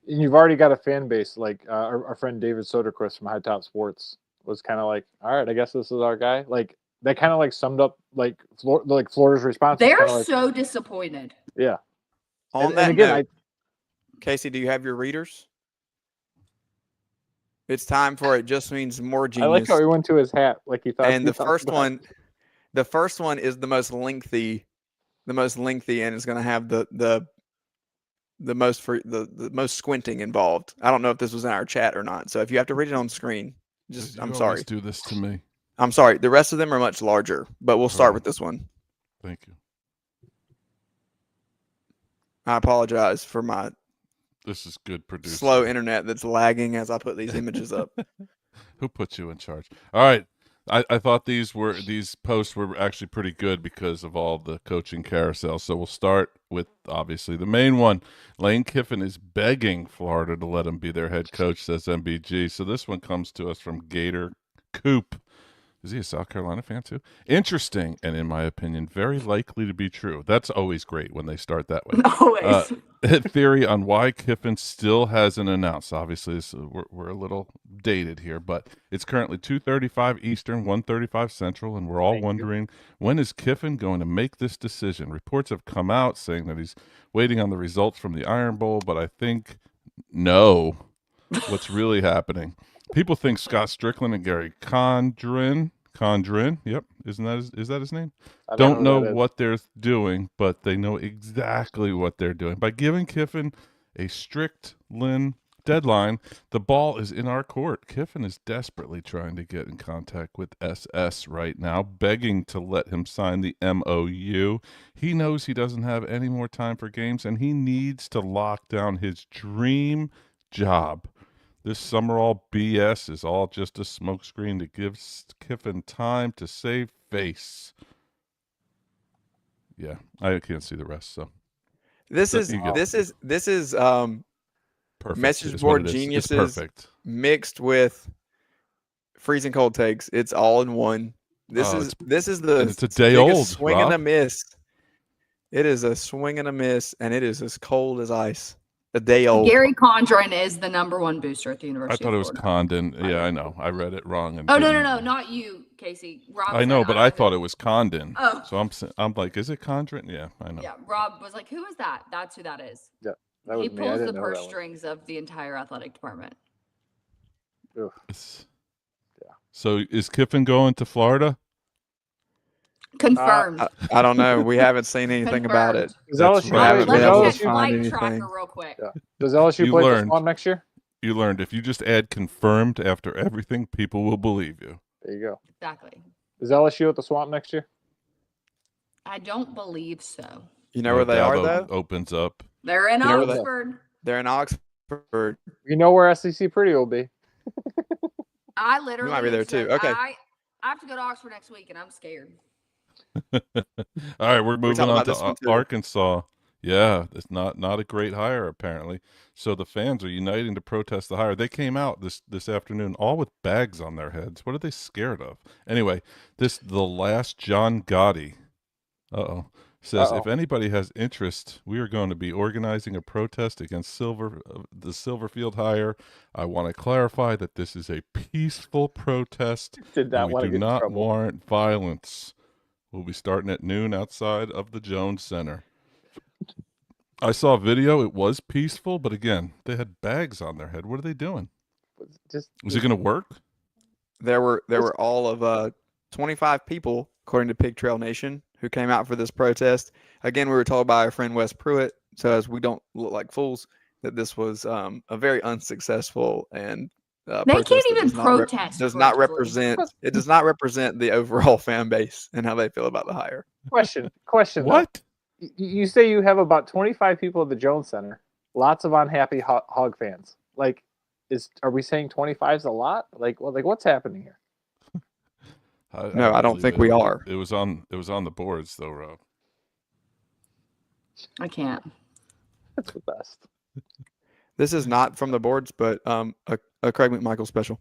And you've already got a fan base. Like our friend David Soderquist from High Top Sports was kind of like, all right, I guess this is our guy. Like that kind of like summed up like Florida's response. They're so disappointed. Yeah. On that note, Casey, do you have your readers? It's time for It Just Means More Genius. I like how he went to his hat like he thought. And the first one is the most lengthy, and it's going to have the most squinting involved. I don't know if this was in our chat or not. So if you have to read it on screen, I'm sorry. Do this to me. I'm sorry. The rest of them are much larger, but we'll start with this one. Thank you. I apologize for my This is good producing. slow internet that's lagging as I put these images up. Who put you in charge? All right. I thought these posts were actually pretty good because of all the coaching carousel. So we'll start with obviously the main one. Lane Kiffin is begging Florida to let him be their head coach, says MBG. So this one comes to us from Gator Coop. Is he a South Carolina fan too? Interesting, and in my opinion, very likely to be true. That's always great when they start that way. Always. Theory on why Kiffin still hasn't announced. Obviously, we're a little dated here, but it's currently 2:35 Eastern, 1:35 Central, and we're all wondering, when is Kiffin going to make this decision? Reports have come out saying that he's waiting on the results from the Iron Bowl, but I think no. What's really happening? People think Scott Strickland and Gary Condren, yep, is that his name? Don't know what they're doing, but they know exactly what they're doing. By giving Kiffin a Strickland deadline, the ball is in our court. Kiffin is desperately trying to get in contact with SS right now, begging to let him sign the MOU. He knows he doesn't have any more time for games, and he needs to lock down his dream job. This Summerall BS is all just a smokescreen to give Kiffin time to save face. Yeah, I can't see the rest. So this is perfect. message board geniuses mixed with freezing cold takes. It's all in one. It's a day old swing and a miss. It is a swing and a miss, and it is as cold as ice. A day old. Gary Condren is the #1 booster at the University. I thought it was Florida. Condon. Yeah, I know. I read it wrong. No, not you, Casey. Rob I know, but I thought it was Condon. Oh. So I'm like, is it Condren? Yeah, I know. Yeah, Rob was like, who is that? That's who that is. Yeah, that was he me. pulls the purse strings of the entire athletic department. Yeah. So is Kiffin going to Florida? Confirmed. I don't know. We haven't seen anything about it. Does LSU real quick. Yeah. Does LSU play the Swamp next year? You learned if you just add confirmed after everything, people will believe you. There you go. Exactly. Is LSU at the Swamp next year? I don't believe so. You know where they are though? Opens up. They're in Oxford. They're in Oxford. You know where SEC Pretty will be. I literally might be there too. Okay. I have to go to Oxford next week, and I'm scared. All right, we're moving on to Arkansas. Yeah, it's not a great hire apparently. So the fans are uniting to protest the hire. They came out this afternoon all with bags on their heads. What are they scared of? Anyway, the last John Gotti says if anybody has interest, we are going to be organizing a protest against the Silverfield hire. I want to clarify that this is a peaceful protest. We do not warrant violence. We'll be starting at noon outside of the Jones Center. I saw a video. It was peaceful, but again, they had bags on their head. What are they doing? Was it going to work? There were all of 25 people, according to Pig Trail Nation, who came out for this protest. Again, we were told by our friend Wes Pruitt, so as we don't look like fools, that this was a very unsuccessful and they can't even protest. Does not represent the overall fan base and how they feel about the hire. Question. What? You say you have about 25 people at the Jones Center, lots of unhappy Hog fans. Like, are we saying 25 is a lot? Like what's happening here? I don't think we are. It was on the boards though, Rob. I can't. That's the best. This is not from the boards, but a Craig McMichael special.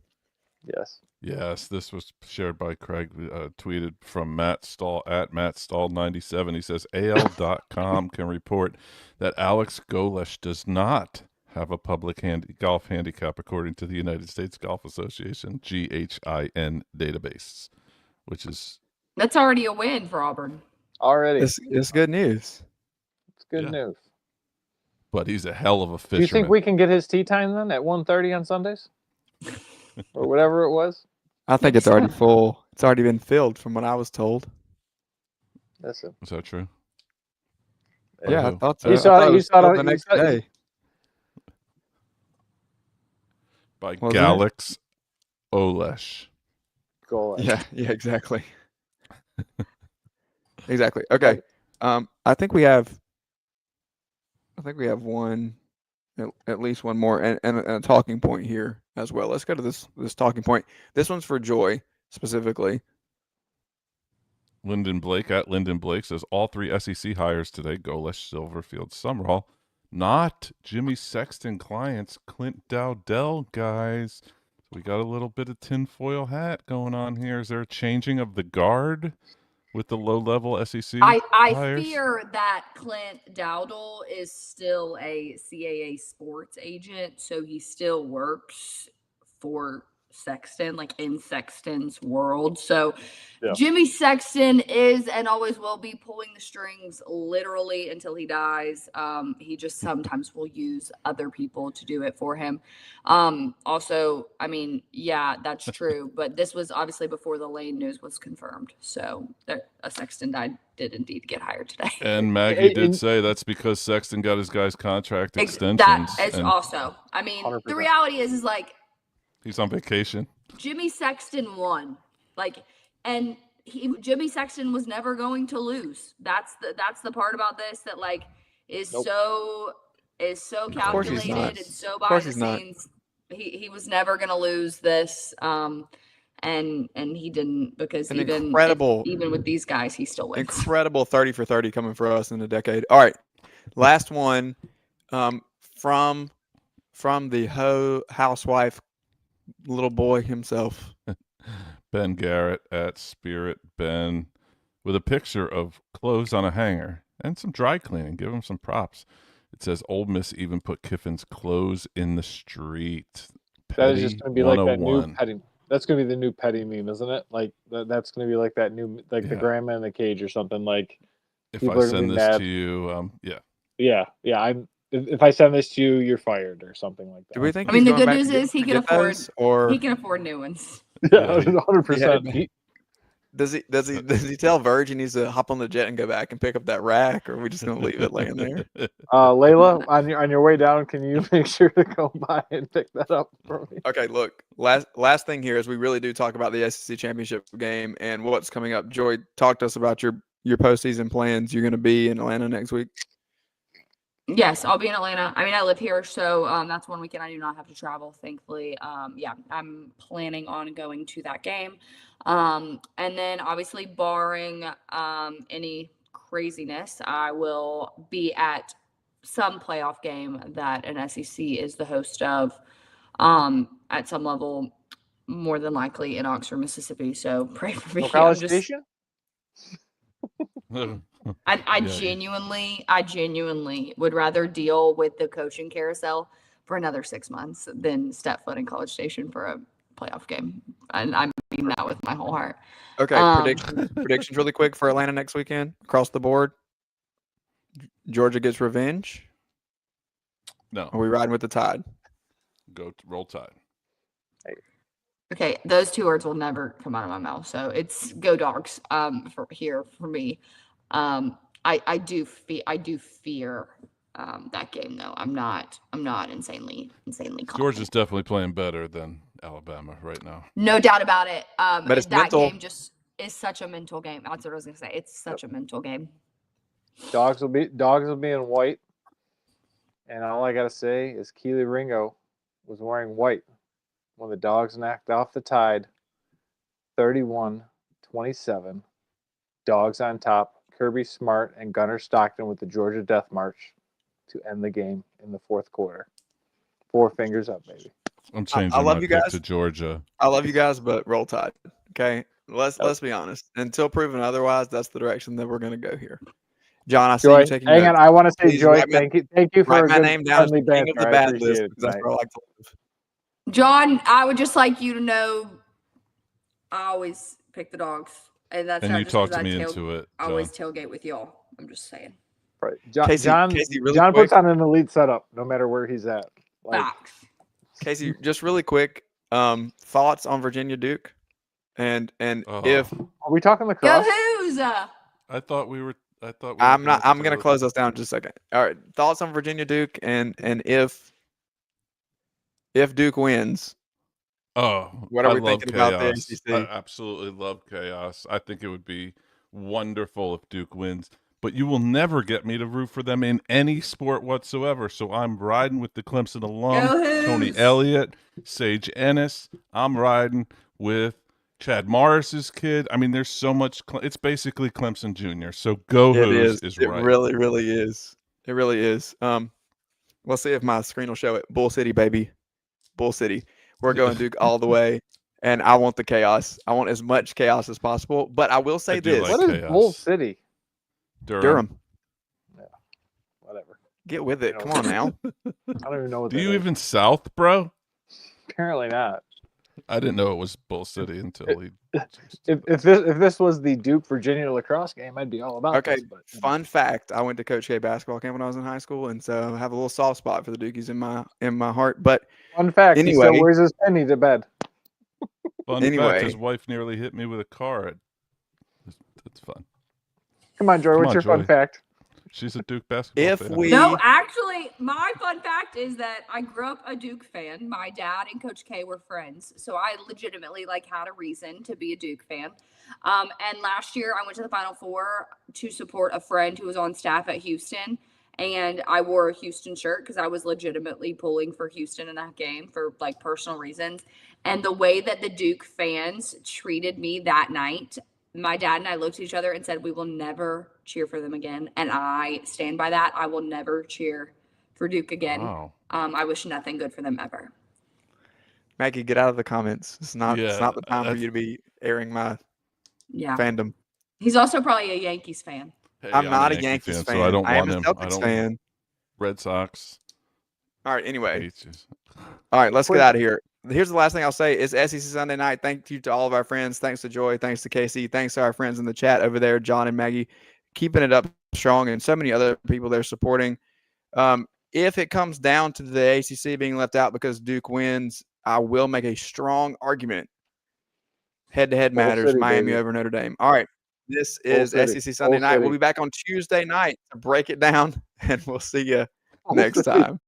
Yes, this was shared by Craig, tweeted from Matt Stahl at MattStahl97. He says, AL.com can report that Alex Golesh does not have a public golf handicap according to the United States Golf Association, GHIN database, which is... That's already a win for Auburn. Already. It's good news. It's good news. But he's a hell of a fisherman. Do you think we can get his tee time then at 1:30 on Sundays? Or whatever it was? I think it's already full. It's already been filled from what I was told. Listen. Is that true? Yeah, I thought so. You saw it the next day. By Galax Olesh. Yeah, exactly. Exactly. Okay. I think we have one, at least one more, and a talking point here as well. Let's go to this talking point. This one's for Joy specifically. Lyndon Blake at Lyndon Blake says all three SEC hires today: Golesh, Silverfield, Summerall, not Jimmy Sexton clients. Clint Dowdell guys. We got a little bit of tinfoil hat going on here. Is there a changing of the guard with the low-level SEC I hires? fear that Clint Dowdle is still a CAA sports agent, so he still works for Sexton, like in Sexton's world. So Yeah. Jimmy Sexton is and always will be pulling the strings literally until he dies. He just sometimes will use other people to do it for him. Also, I mean, yeah, that's true, but this was obviously before the Lane news was confirmed. So a Sexton did indeed get hired today. And Maggie did say that's because Sexton got his guy's contract extensions. That is also, I mean, 100%. the reality is like, he's on vacation. Jimmy Sexton won, and Jimmy Sexton was never going to lose. That's the part about this that like is so calculated and so behind the scenes. He was never going to lose this, and he didn't, because even with these guys, he still wins. Incredible 30 for 30 coming for us in a decade. All right, last one, from the housewife. Little boy himself, Ben Garrett at Spirit Ben, with a picture of clothes on a hanger and some dry cleaning. Give him some props. It says Ole Miss even put Kiffin's clothes in the street. That is just going to be like that new 101. petty. That's going to be the new petty meme, isn't it? Like that's going to be like that new, like the grandma in the cage or something. Like if I send this to you, yeah. If I send this to you, you're fired or something like that. Do we think? I mean, the good news is he can afford new ones. Yeah, 100%. Does he tell Verge he needs to hop on the jet and go back and pick up that rack, or are we just gonna leave it laying there? Layla, on your way down, can you make sure to go by and pick that up for me? Okay, look, last thing here is we really do talk about the SEC championship game and what's coming up. Joy, talk to us about your postseason plans. You're going to be in Atlanta next week. Yes, I'll be in Atlanta. I mean, I live here, so that's one weekend I do not have to travel, thankfully. Yeah, I'm planning on going to that game. And then obviously barring any craziness, I will be at some playoff game that an SEC is the host of at some level, more than likely in Oxford, Mississippi. So pray for me. College Station? I genuinely would rather deal with the coaching carousel for another 6 months than step foot in College Station for a playoff game. And I mean that with my whole heart. Okay, predictions really quick for Atlanta next weekend across the board. Georgia gets revenge. No. Are we riding with the Tide? Roll Tide. Okay, those two words will never come out of my mouth. So it's go Dogs for me. I do fear that game though. I'm not insanely confident. Georgia's definitely playing better than Alabama right now. No doubt about it. But it's that mental. game just is such a mental game. That's what I was gonna say. It's such a mental game. Dogs will be in white, and all I gotta say is Keely Ringo was wearing white when the Dogs knocked off the Tide. 31-27. Dogs on top. Kirby Smart and Gunnar Stockton with the Georgia Death March to end the game in the fourth quarter. 4 fingers up, baby. I'm changing my pick to Georgia. I love you guys, but roll Tide. Okay, let's be honest. Until proven otherwise, that's the direction that we're going to go here. John, I see you taking. Hang on, I want to say, Please Joy, thank you for write a my good name down as friendly the king of the banter. I bad appreciate list it because that's tonight. where I like to live. John, I would just like you to know I always pick the Dogs. And that's And not you just talked 'cause me I into it, I always John. tailgate with y'all. I'm just saying. Right. Casey, John really John quick. puts on an elite setup no matter where he's at. Like, Facts. Casey, just really quick, thoughts on Virginia Duke, and if are we talking Go lacrosse? Hoos! I thot we were. I'm not, I'm gonna close us down in just a second. All right, thoughts on Virginia Duke, and if Duke wins, what are we thinking about the ACC? I absolutely love chaos. I think it would be wonderful if Duke wins, but you will never get me to root for them in any sport whatsoever. So I'm riding with the Clemson alum, Go Hoos! Tony Elliott, Sage Ennis. I'm riding with Chad Morris's kid. I mean, there's so much. It's basically Clemson Jr. So go Hoos is It right. really, really is. It really is. We'll see if my screen will show it. Bull City, baby. Bull City. We're going Duke all the way, and I want the chaos. I want as much chaos as possible. But I will say this: like what is chaos. Bull City? Durham. Yeah, whatever. Get with it. Come on now. I don't even know what. Do that you is. even South, bro? Apparently not. I didn't know it was Bull City until he. If this was the Duke Virginia lacrosse game, I'd be all about Okay, this. But fun fact: I went to Coach K basketball camp when I was in high school, and so I have a little soft spot for the Dukies in my heart. But fun fact: he anyway, still wears his penny to bed. Fun fact: his wife nearly hit me with a car. That's fun. Come on, Joy. What's your fun fact? She's a Duke basketball fan. No, actually, my fun fact is that I grew up a Duke fan. My dad and Coach K were friends, so I legitimately had a reason to be a Duke fan. And last year, I went to the Final Four to support a friend who was on staff at Houston, and I wore a Houston shirt because I was legitimately pulling for Houston in that game for personal reasons. And the way that the Duke fans treated me that night, my dad and I looked at each other and said, we will never cheer for them again. And I stand by that. I will never cheer for Duke again. Wow. I wish nothing good for them ever. Maggie, get out of the comments. It's not the time for you to be airing my fandom. He's also probably a Yankees fan. Hey, I'm not a Yankees fan. So I don't I am want a him. Celtics I don't fan. Red Sox. All right, anyway. Hates you. All right, let's get out of here. Here's the last thing I'll say is SEC Sunday night. Thank you to all of our friends. Thanks to Joy. Thanks to Casey. Thanks to our friends in the chat over there, John and Maggie, keeping it up strong, and so many other people they're supporting. If it comes down to the ACC being left out because Duke wins, I will make a strong argument. Head-to-head matters. Miami over Notre Dame. All right. This is SEC Sunday night. We'll be back on Tuesday night to break it down, and we'll see you next time.